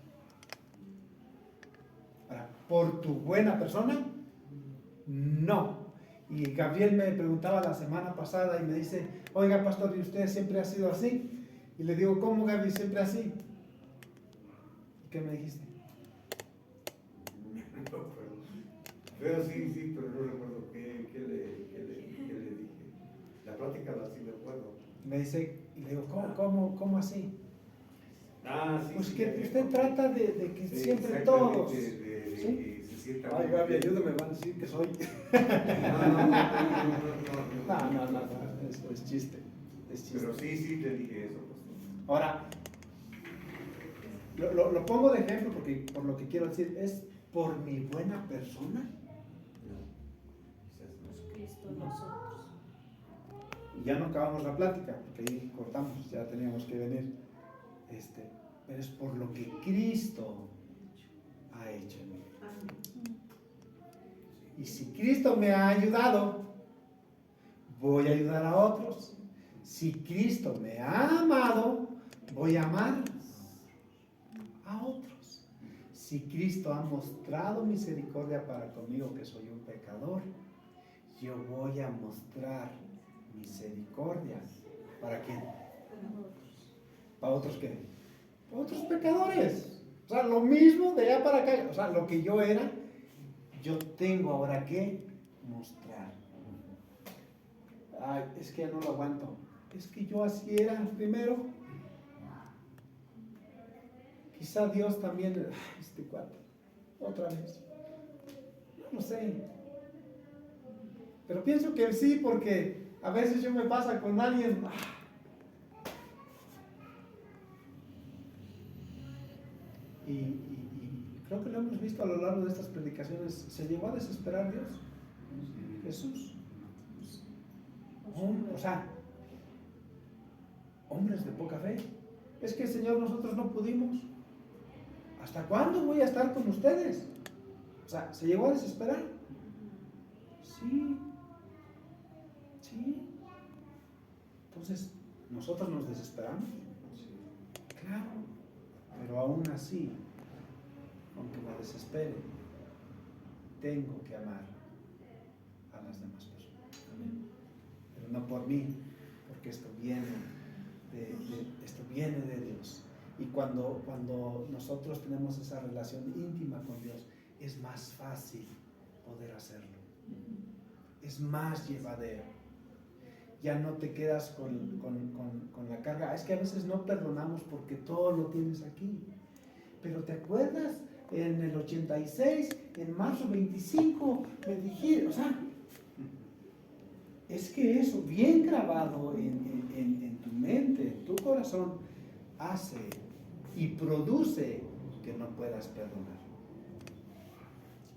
[SPEAKER 1] Ahora, ¿por tu buena persona? No. Y Gabriel me preguntaba la semana pasada y me dice, oiga pastor, ¿y usted siempre ha sido así? Y le digo, ¿cómo Gabriel siempre así? ¿Qué me dijiste?
[SPEAKER 5] Pero sí, pero no recuerdo qué le dije. La plática sí me acuerdo.
[SPEAKER 1] Me dice, Y le digo, ¿cómo así?
[SPEAKER 5] Sí.
[SPEAKER 1] Pues
[SPEAKER 5] sí,
[SPEAKER 1] que
[SPEAKER 5] ya
[SPEAKER 1] usted
[SPEAKER 5] veo.
[SPEAKER 1] trata de que
[SPEAKER 5] Sí,
[SPEAKER 1] siempre
[SPEAKER 5] exactamente,
[SPEAKER 1] todos.
[SPEAKER 5] de
[SPEAKER 1] ¿Sí?
[SPEAKER 5] que se sienta
[SPEAKER 1] Ay,
[SPEAKER 5] muy
[SPEAKER 1] Gaby,
[SPEAKER 5] bien.
[SPEAKER 1] ayúdame, van a decir que soy. No, es chiste. Es chiste.
[SPEAKER 5] Pero sí, te dije eso, pastor.
[SPEAKER 1] Ahora, lo pongo de ejemplo porque por lo que quiero decir, ¿es por mi buena persona?
[SPEAKER 5] No, quizás no.
[SPEAKER 2] Cristo en nosotros.
[SPEAKER 1] Y ya no acabamos la plática, porque ahí cortamos, ya teníamos que venir. Pero es por lo que Cristo ha hecho en mí. Y si Cristo me ha ayudado, voy a ayudar a otros. Si Cristo me ha amado, voy a amar a otros. Si Cristo ha mostrado misericordia para conmigo, que soy un pecador, yo voy a mostrar misericordia. ¿Para quién? ¿Para otros qué? Para otros pecadores. O sea, lo mismo de allá para acá. O sea, lo que yo era, yo tengo ahora que mostrar. Ay, es que ya no lo aguanto. Es que yo así era primero. Quizá Dios también, este cuate, otra vez. No sé. Pero pienso que sí, porque a veces yo me pasa con alguien. Y creo que lo hemos visto a lo largo de estas predicaciones. ¿Se llegó a desesperar Dios? Jesús. O sea, hombres de poca fe. Es que, Señor, nosotros no pudimos. ¿Hasta cuándo voy a estar con ustedes? O sea, ¿se llegó a desesperar? Sí. Entonces, ¿nosotros nos desesperamos? Claro. Pero aún así, aunque me desespere, tengo que amar a las demás personas. Amén. Pero no por mí, porque esto viene de Dios. Y cuando nosotros tenemos esa relación íntima con Dios, es más fácil poder hacerlo. Es más llevadero. Ya no te quedas con la carga. Es que a veces no perdonamos porque todo lo tienes aquí. Pero ¿te acuerdas? En el 86, en marzo 25, me dijiste, o sea, es que eso bien grabado en tu mente, en tu corazón, hace y produce que no puedas perdonar.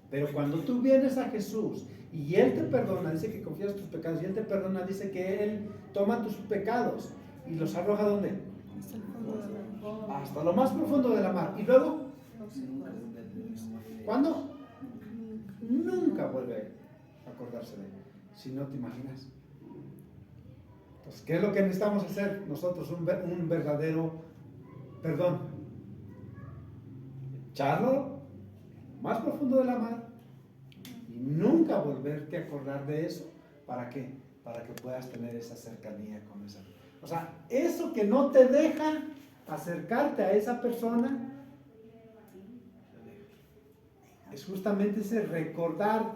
[SPEAKER 1] Pero cuando tú vienes a Jesús y Él te perdona, dice que confías tus pecados, y Él te perdona, dice que Él toma tus pecados y los arroja ¿dónde?
[SPEAKER 3] Hasta el fondo de la mar.
[SPEAKER 1] Hasta lo más profundo de la mar. Y luego, ¿cuándo? Nunca vuelve a acordarse de Él. Si no te imaginas. Entonces, ¿qué es lo que necesitamos hacer nosotros? Un verdadero perdón. Echarlo más profundo de la mar y nunca volverte a acordar de eso. ¿Para qué? Para que puedas tener esa cercanía con esa. O sea, eso que no te deja acercarte a esa persona es justamente ese recordar.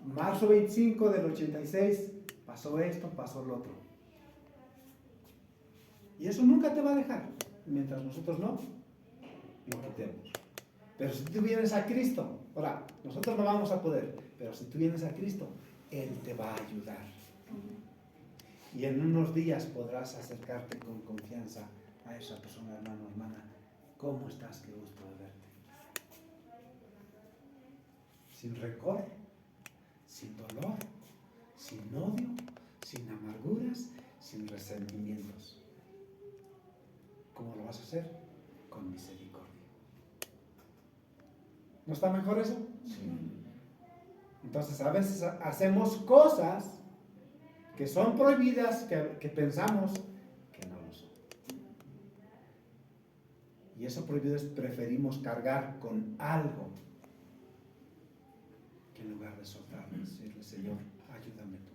[SPEAKER 1] Marzo 25 del 86 pasó esto, pasó lo otro. Y eso nunca te va a dejar mientras nosotros no lo quitemos. Pero si tú vienes a Cristo, ahora, nosotros no vamos a poder, pero si tú vienes a Cristo, Él te va a ayudar. Y en unos días podrás acercarte con confianza a esa persona, hermano, hermana. ¿Cómo estás? Qué gusto de verte. Sin rencor, sin dolor, sin odio, sin amarguras, sin resentimientos. ¿Cómo lo vas a hacer? Con misericordia. ¿No está mejor eso? Sí. Entonces a veces hacemos cosas que son prohibidas, que pensamos que no lo son. Y eso prohibido es preferimos cargar con algo que en lugar de soltarle, decirle, Señor, ayúdame tú.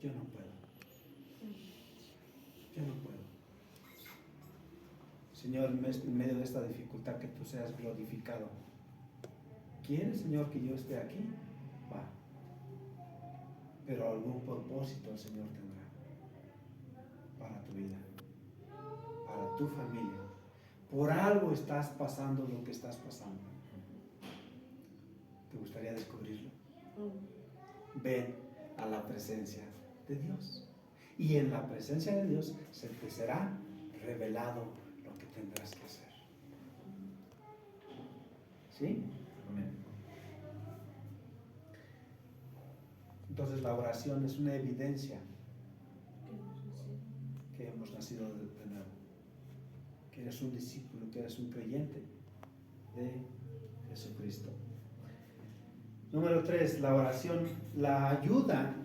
[SPEAKER 1] Yo no puedo. Señor, en medio de esta dificultad, que tú seas glorificado. ¿Quieres, Señor, que yo esté aquí? Va. Pero algún propósito el Señor tendrá. para tu vida, para tu familia. Por algo estás pasando lo que estás pasando. ¿Te gustaría descubrirlo? Ven a la presencia de Dios. Y en la presencia de Dios se te será revelado lo que tendrás que hacer. ¿Sí? Amén. Entonces la oración es una evidencia que hemos nacido de nuevo, que eres un discípulo, que eres un creyente de Jesucristo. Número 3, la oración, la ayuda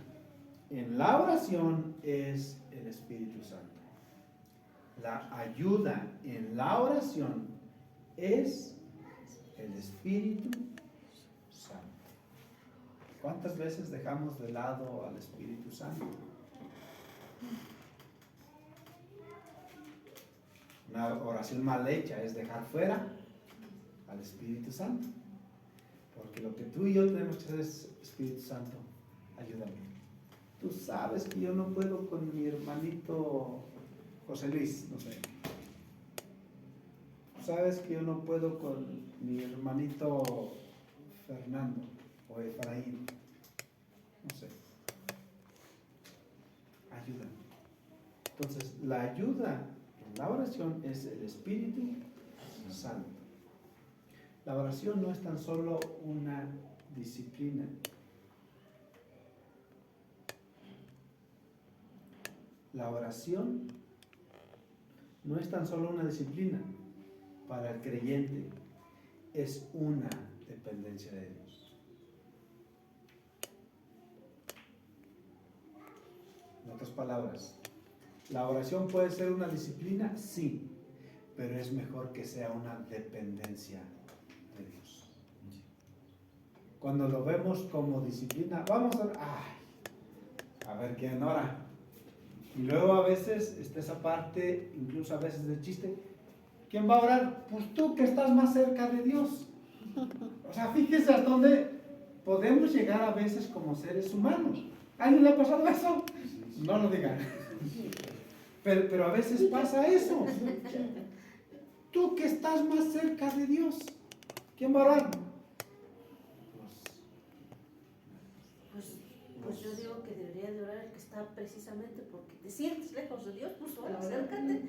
[SPEAKER 1] en la oración es el Espíritu Santo. La ayuda en la oración es el Espíritu Santo. ¿Cuántas veces dejamos de lado al Espíritu Santo? Una oración mal hecha es dejar fuera al Espíritu Santo. Porque lo que tú y yo tenemos que hacer es: Espíritu Santo, ayúdame. Tú sabes que yo no puedo con mi hermanito José Luis, no sé. Tú sabes que yo no puedo con mi hermanito Fernando o Efraín, no sé. Ayúdame. Entonces, la ayuda en la oración es el Espíritu Santo. La oración no es tan solo una disciplina. La oración no es tan solo una disciplina para el creyente, es una dependencia de Dios. En otras palabras, ¿la oración puede ser una disciplina? Sí, pero es mejor que sea una dependencia de Dios. Cuando lo vemos como disciplina, vamos a ver quién ora. Y luego a veces está esa parte, incluso a veces de chiste: ¿quién va a orar? Pues tú, que estás más cerca de Dios. O sea, fíjese hasta dónde podemos llegar a veces como seres humanos. ¿A alguien le ha pasado eso? No lo digan. Pero a veces pasa eso. Tú que estás más cerca de Dios, ¿quién va a orar?
[SPEAKER 2] Pues yo digo que debería de orar el que está precisamente porque te sientes lejos de Dios, pues ora, acércate.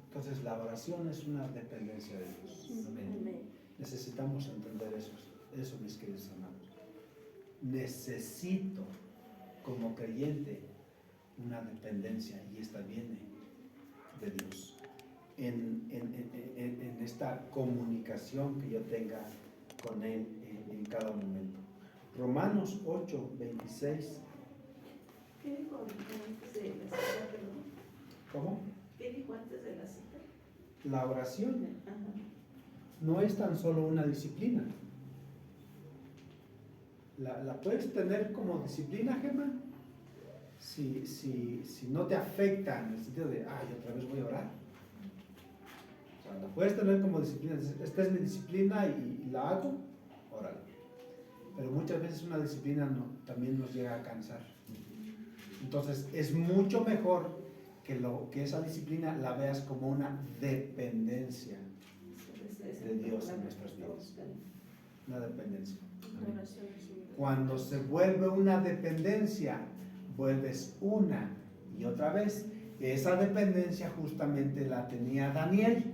[SPEAKER 1] Entonces la oración es una dependencia de Dios. Amén. Necesitamos entender eso, mis queridos hermanos. Necesito, como creyente, una dependencia, y esta viene de Dios. En esta comunicación que yo tenga con Él en cada momento. Romanos 8, 26.
[SPEAKER 4] ¿Qué dijo antes de la cita, perdón?
[SPEAKER 1] ¿Cómo?
[SPEAKER 4] ¿Qué dijo antes de la cita?
[SPEAKER 1] La oración
[SPEAKER 4] Ajá.
[SPEAKER 1] no es tan solo una disciplina. ¿La puedes tener como disciplina, Gemma? Si no te afecta en el sentido de, otra vez voy a orar. O sea, la puedes tener como disciplina. Esta es mi disciplina y la hago, órale. Pero muchas veces una disciplina también nos llega a cansar. Entonces es mucho mejor que esa disciplina la veas como una dependencia de Dios en nuestras vidas. Una dependencia. Cuando se vuelve una dependencia, vuelves una y otra vez. Esa dependencia justamente la tenía Daniel.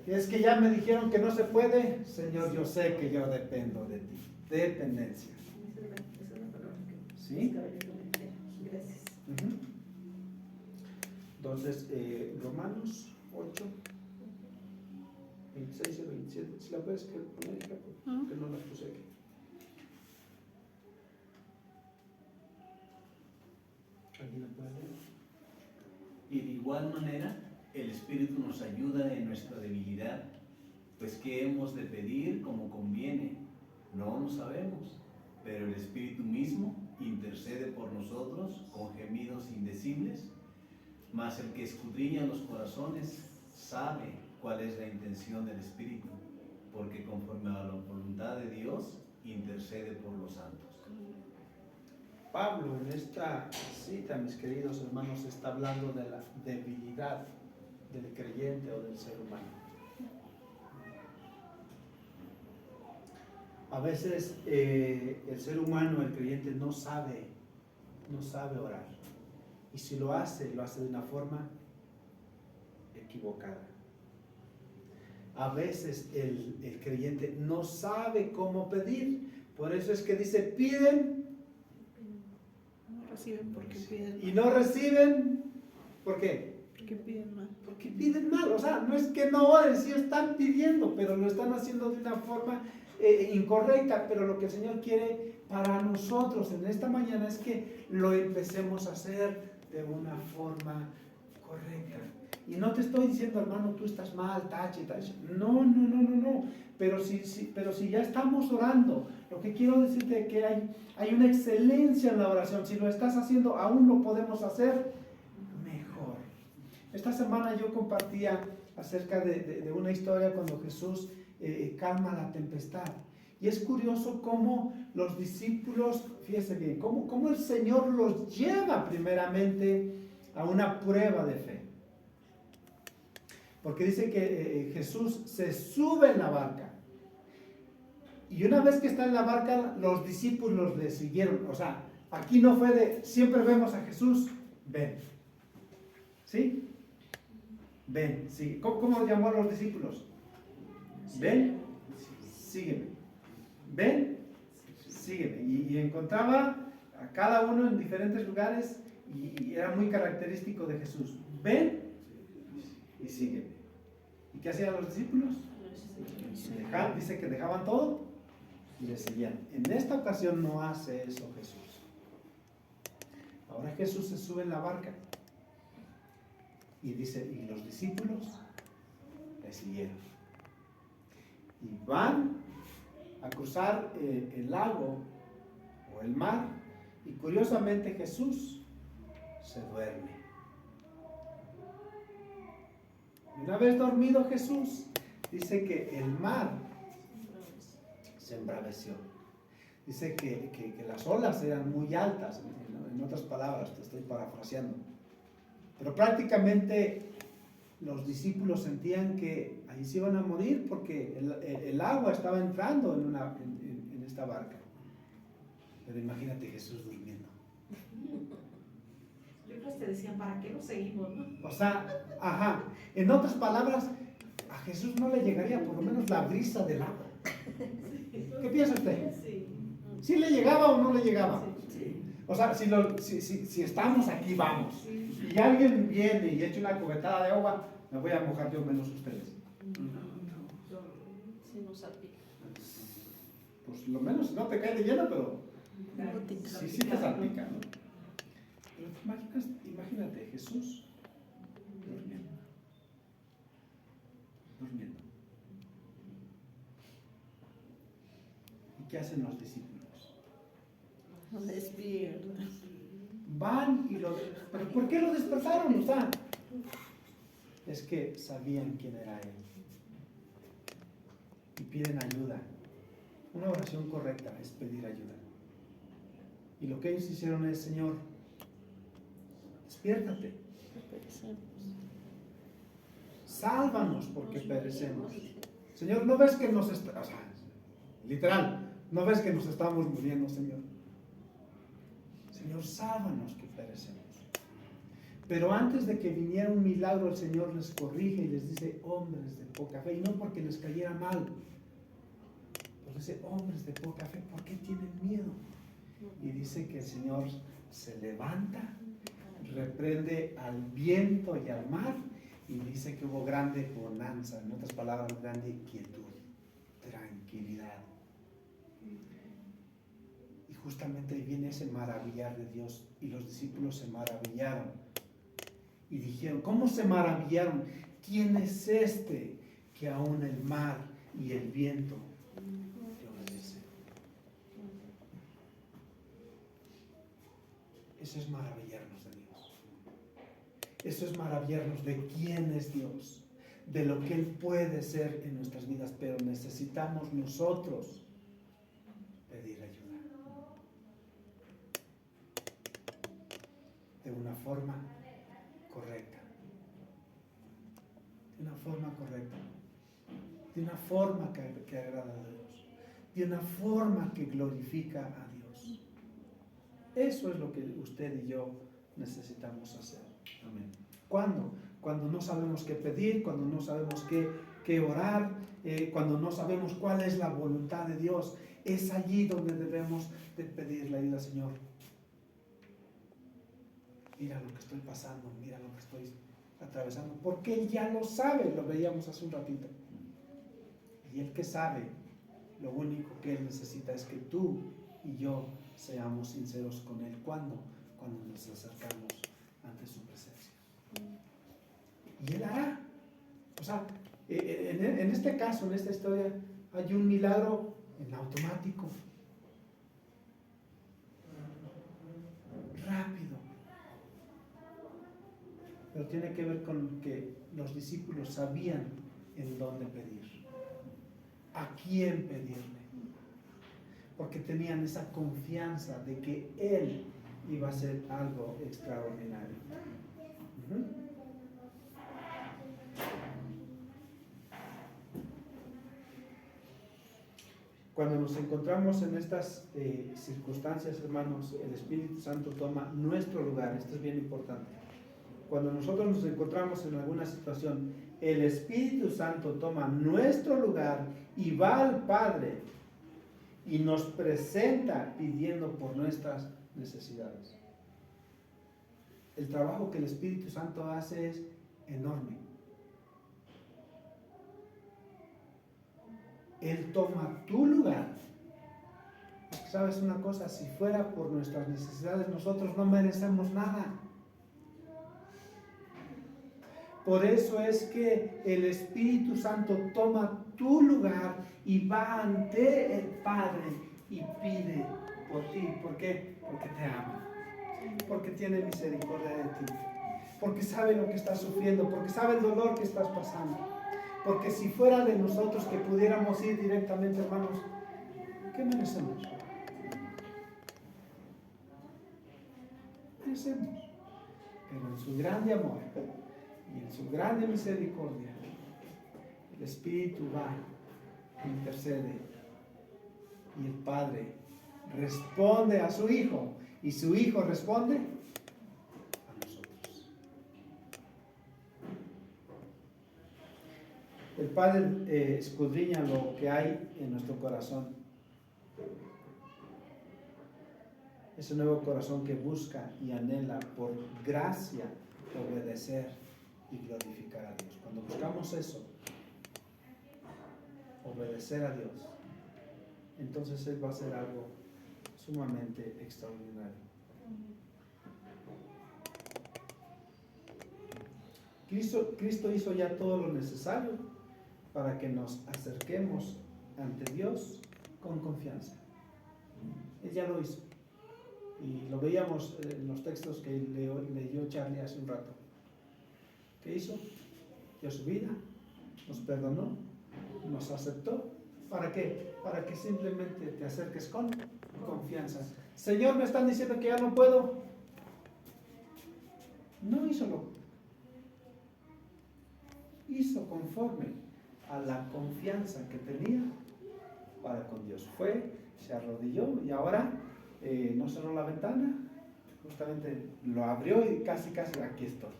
[SPEAKER 1] Es que ya me dijeron que no se puede. Señor, yo sé que yo dependo de ti. Dependencia.
[SPEAKER 4] Esa es la palabra que
[SPEAKER 1] ¿Sí?
[SPEAKER 4] Gracias.
[SPEAKER 1] Entonces, Romanos 8, 26 y 27. Si la puedes poner, hija, porque no la puse aquí. ¿Alguien la puede leer?
[SPEAKER 6] Y de igual manera, el Espíritu nos ayuda en nuestra debilidad, pues ¿qué hemos de pedir como conviene? No lo sabemos, pero el Espíritu mismo intercede por nosotros con gemidos indecibles, mas el que escudriña los corazones sabe cuál es la intención del Espíritu, porque conforme a la voluntad de Dios intercede por los santos.
[SPEAKER 1] Pablo en esta cita, mis queridos hermanos, está hablando de la debilidad del creyente o del ser humano. A veces el ser humano, el creyente, no sabe orar. Y si lo hace de una forma equivocada. A veces el creyente no sabe cómo pedir. Por eso es que dice, piden
[SPEAKER 3] No reciben porque piden
[SPEAKER 1] y
[SPEAKER 3] mal.
[SPEAKER 1] no reciben. ¿Por qué?
[SPEAKER 3] Porque piden mal.
[SPEAKER 1] Porque piden mal. O sea, no es que no oren, sí están pidiendo, pero lo están haciendo de una forma incorrecta. Pero lo que el Señor quiere para nosotros en esta mañana es que lo empecemos a hacer de una forma correcta. Y no te estoy diciendo, hermano, tú estás mal, tache. No. Pero si ya estamos orando, lo que quiero decirte es que hay una excelencia en la oración. Si lo estás haciendo, aún lo podemos hacer mejor. Esta semana yo compartía acerca de una historia cuando Jesús calma la tempestad. Y es curioso cómo los discípulos, fíjese bien, cómo el Señor los lleva primeramente a una prueba de fe. Porque dice que Jesús se sube en la barca. Y una vez que está en la barca, los discípulos le siguieron. O sea, aquí no fue de, siempre vemos a Jesús, ven. ¿Sí? Ven, sigue. ¿Cómo llamó a los discípulos? Ven, sígueme. Ven, sígueme. Y encontraba a cada uno en diferentes lugares y era muy característico de Jesús. Ven y sígueme. ¿Y qué hacían los discípulos? Dice que dejaban todo y le seguían. En esta ocasión no hace eso Jesús. Ahora Jesús se sube en la barca y dice, y los discípulos le siguieron. Y van a cruzar el lago o el mar y curiosamente Jesús se duerme. Y una vez dormido Jesús, dice que el mar se embraveció. Dice que las olas eran muy altas, en otras palabras, te estoy parafraseando. Pero prácticamente los discípulos sentían que ahí se iban a morir porque el agua estaba entrando en esta barca. Pero imagínate Jesús durmiendo.
[SPEAKER 4] Otros te decían, ¿para qué lo seguimos, no?
[SPEAKER 1] O sea, en otras palabras, a Jesús no le llegaría por lo menos la brisa del agua. ¿Qué piensa usted?
[SPEAKER 4] Sí.
[SPEAKER 1] ¿Sí le llegaba o no le llegaba?
[SPEAKER 4] Sí.
[SPEAKER 1] O sea, si estamos aquí, vamos. Y alguien viene y echa una cubetada de agua, me voy a mojar yo menos ustedes.
[SPEAKER 2] Si nos salpica.
[SPEAKER 1] Pues lo menos no te cae de lleno, pero sí te salpica, ¿no? Pero imagínate, Jesús durmiendo. ¿Y qué hacen los discípulos?
[SPEAKER 3] Despierta.
[SPEAKER 1] Van y ¿pero por qué lo despertaron? O sea, es que sabían quién era Él. Y piden ayuda. Una oración correcta es pedir ayuda. Y lo que ellos hicieron es, Señor, despiértate. Sálvanos porque perecemos. Señor, ¿no ves que nos está, o sea, literal, no ves que nos estamos muriendo, Señor? Señor, sálvanos que perecemos. Pero antes de que viniera un milagro, el Señor les corrige y les dice, hombres de poca fe, y no porque les cayera mal, pero dice, hombres de poca fe, ¿por qué tienen miedo? Y dice que el Señor se levanta, reprende al viento y al mar, y dice que hubo grande bonanza, en otras palabras, grande quietud, tranquilidad. Y justamente ahí viene ese maravillar de Dios, y los discípulos se maravillaron. Y dijeron, ¿cómo se maravillaron? ¿Quién es este que aún el mar y el viento le obedecen? Eso es maravillarnos de Dios. Eso es maravillarnos de quién es Dios, de lo que Él puede ser en nuestras vidas, pero necesitamos nosotros pedir ayuda. una forma correcta. De una forma correcta. De una forma que agrada a Dios. De una forma que glorifica a Dios. Eso es lo que usted y yo necesitamos hacer.
[SPEAKER 6] Amén.
[SPEAKER 1] ¿Cuándo? Cuando no sabemos qué pedir, cuando no sabemos qué orar, cuando no sabemos cuál es la voluntad de Dios. Es allí donde debemos de pedir la ayuda, Señor. Mira lo que estoy pasando, mira lo que estoy atravesando, porque Él ya lo sabe, lo veíamos hace un ratito. Y Él que sabe, lo único que Él necesita es que tú y yo seamos sinceros con Él. ¿Cuándo? Cuando nos acercamos ante su presencia. Y Él hará. O sea, en este caso, en esta historia, hay un milagro en automático. Rápido. Pero tiene que ver con que los discípulos sabían en dónde pedir, a quién pedirle, porque tenían esa confianza de que Él iba a hacer algo extraordinario. Cuando nos encontramos en estas circunstancias, hermanos, el Espíritu Santo toma nuestro lugar. Esto es bien importante. Cuando nosotros nos encontramos en alguna situación, el Espíritu Santo toma nuestro lugar y va al Padre y nos presenta pidiendo por nuestras necesidades. El trabajo que el Espíritu Santo hace es enorme. Él toma tu lugar. ¿Sabes una cosa? Si fuera por nuestras necesidades, nosotros no merecemos nada. Por eso es que el Espíritu Santo toma tu lugar y va ante el Padre y pide por ti. ¿Por qué? Porque te ama. Porque tiene misericordia de ti. Porque sabe lo que estás sufriendo. Porque sabe el dolor que estás pasando. Porque si fuera de nosotros que pudiéramos ir directamente, hermanos, ¿qué merecemos? Merecemos. Pero en su grande amor y en su grande misericordia, el Espíritu va, intercede, y el Padre responde a su Hijo, y su Hijo responde a nosotros. El Padre escudriña lo que hay en nuestro corazón. Ese nuevo corazón que busca y anhela por gracia obedecer y glorificar a Dios. Cuando buscamos eso, obedecer a Dios, entonces Él va a hacer algo sumamente extraordinario. Cristo hizo ya todo lo necesario para que nos acerquemos ante Dios con confianza. Él ya lo hizo. Y lo veíamos en los textos que leyó Charlie hace un rato. ¿Qué hizo? Dio su vida, nos perdonó, nos aceptó. ¿Para qué? Para que simplemente te acerques con confianza. Señor, me están diciendo que ya no puedo. No hizo conforme a la confianza que tenía para con Dios. Fue, se arrodilló y ahora no cerró la ventana, justamente lo abrió y casi aquí estoy.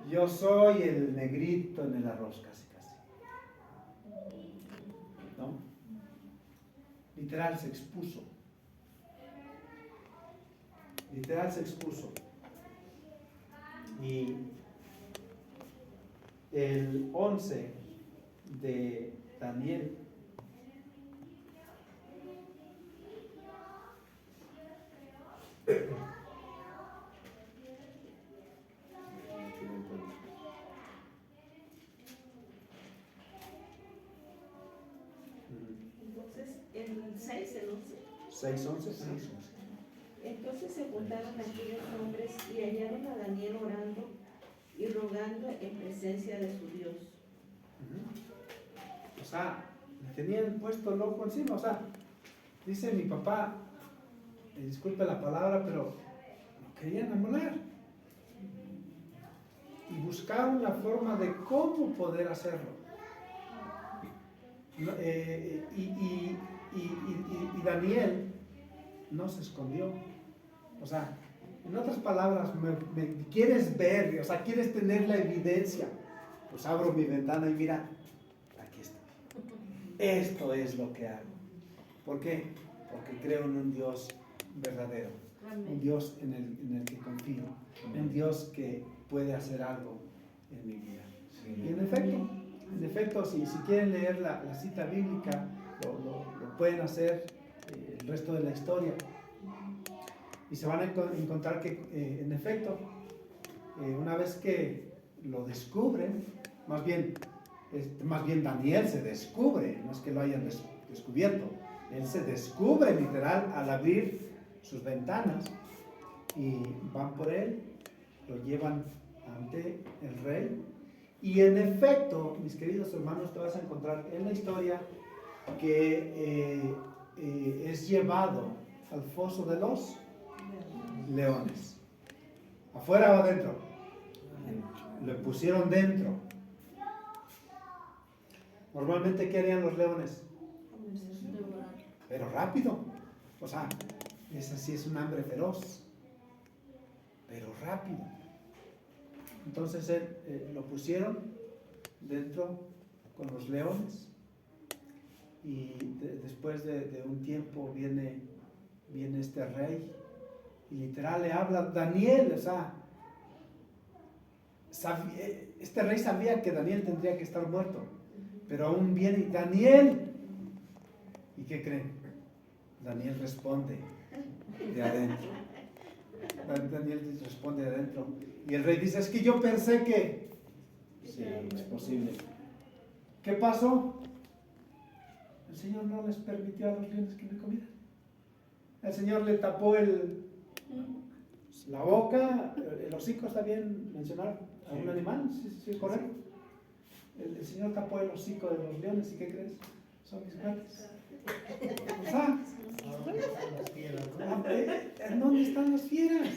[SPEAKER 1] Yo soy el negrito en el arroz, casi. ¿No? Literal se expuso. Y el 11 de Daniel
[SPEAKER 4] Entonces, el 6, el 11.
[SPEAKER 1] 6:11.
[SPEAKER 4] Entonces se juntaron aquellos hombres y hallaron a Daniel orando y rogando en presencia de su Dios.
[SPEAKER 1] O sea, le tenían puesto el ojo encima. O sea, dice mi papá, disculpe la palabra, pero lo querían amolar. Y buscaron la forma de cómo poder hacerlo. Y Daniel no se escondió. O sea, en otras palabras, me quieres ver, o sea, quieres tener la evidencia. Pues abro mi ventana y mira, aquí está. Esto es lo que hago. ¿Por qué? Porque creo en un Dios verdadero, un Dios en el que confío, un Dios que puede hacer algo en mi vida. Y en efecto, si quieren leer la cita bíblica, lo pueden hacer, el resto de la historia. Y se van a encontrar que, en efecto, una vez que lo descubren, más bien Daniel se descubre, no es que lo hayan descubierto, él se descubre literal al abrir sus ventanas y van por él, lo llevan ante el rey. Y en efecto, mis queridos hermanos, te vas a encontrar en la historia que es llevado al foso de los leones. ¿Afuera o adentro? Lo pusieron dentro. Normalmente, ¿qué harían los leones? Pero rápido. O sea, esa sí es un hambre feroz, pero rápido. Entonces lo pusieron dentro con los leones y después de un tiempo viene este rey y literal le habla Daniel, o sea, este rey sabía que Daniel tendría que estar muerto, pero aún viene Daniel. ¿Y qué creen? Daniel responde de adentro. Daniel responde de adentro. Y el rey dice, es que yo pensé que... Sí, es posible. ¿Qué pasó? El Señor no les permitió a los leones que me comieran. El Señor le tapó la boca, el hocico, ¿está bien mencionar a un animal? Sí, es correcto. El Señor tapó el hocico de los leones, ¿y qué crees? Son mis gatos. O sea, ¿en dónde están las fieras?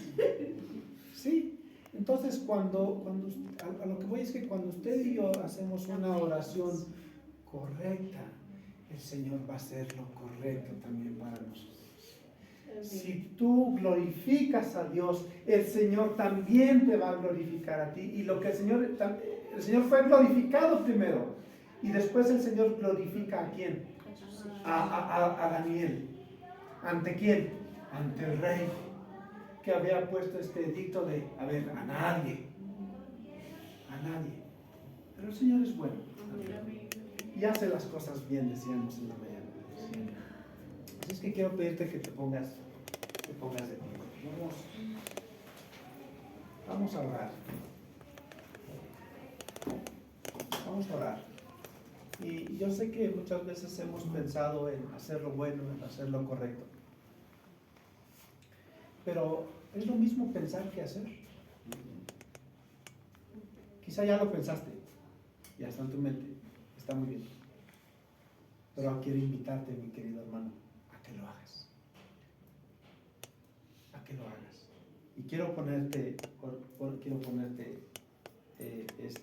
[SPEAKER 1] Sí. Entonces, a lo que voy es que cuando usted y yo hacemos una oración correcta, el Señor va a hacer lo correcto también para nosotros. Si tú glorificas a Dios, el Señor también te va a glorificar a ti. Y lo que el Señor fue glorificado primero. Y después el Señor glorifica ¿a quién? A Daniel. ¿Ante quién? Ante el rey, que había puesto este edicto de, a nadie. Pero el Señor es bueno. Y hace las cosas bien, decíamos en la mañana. Así es que quiero pedirte que te pongas de pie. Vamos a orar. Vamos a orar. Y yo sé que muchas veces hemos pensado en hacer lo bueno, en hacer lo correcto. Pero es lo mismo pensar que hacer. Quizá ya lo pensaste, ya está en tu mente, está muy bien. Pero quiero invitarte, mi querido hermano, a que lo hagas. A que lo hagas. Y quiero ponerte esto.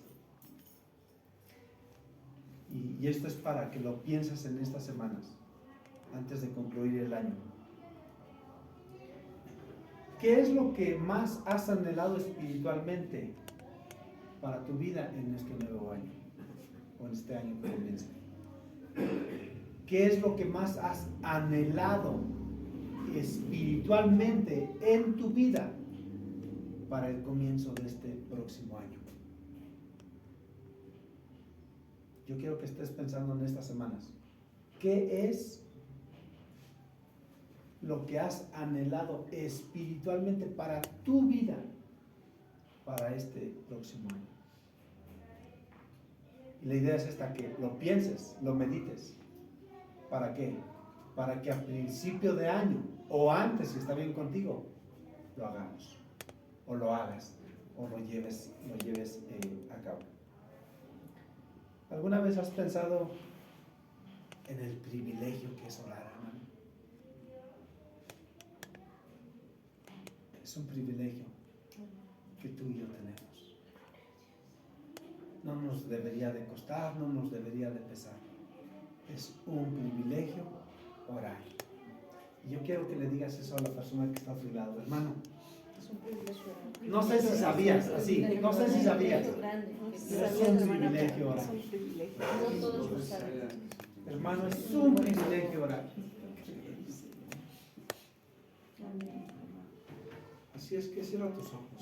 [SPEAKER 1] Y esto es para que lo pienses en estas semanas, antes de concluir el año. ¿Qué es lo que más has anhelado espiritualmente para tu vida en este nuevo año? O en este año que comienza. ¿Qué es lo que más has anhelado espiritualmente en tu vida para el comienzo de este próximo año? Yo quiero que estés pensando en estas semanas. ¿Qué es lo que has anhelado espiritualmente para tu vida para este próximo año? Y la idea es esta, que lo pienses, lo medites. ¿Para qué? Para que a principio de año o antes, si está bien contigo, lo hagamos, o lo hagas, o lo lleves a cabo. ¿Alguna vez has pensado en el privilegio que es orar, hermano? Es un privilegio que tú y yo tenemos. No nos debería de costar, no nos debería de pesar. Es un privilegio orar. Y yo quiero que le digas eso a la persona que está a tu lado, hermano.
[SPEAKER 3] Es un privilegio.
[SPEAKER 1] No sé si sabías, así, no sé si sabías.
[SPEAKER 2] Grande,
[SPEAKER 1] Es un privilegio orar.
[SPEAKER 3] Es un privilegio.
[SPEAKER 2] no todos lo saben.
[SPEAKER 1] Hermano, es un privilegio orar. Así es que cierra tus ojos.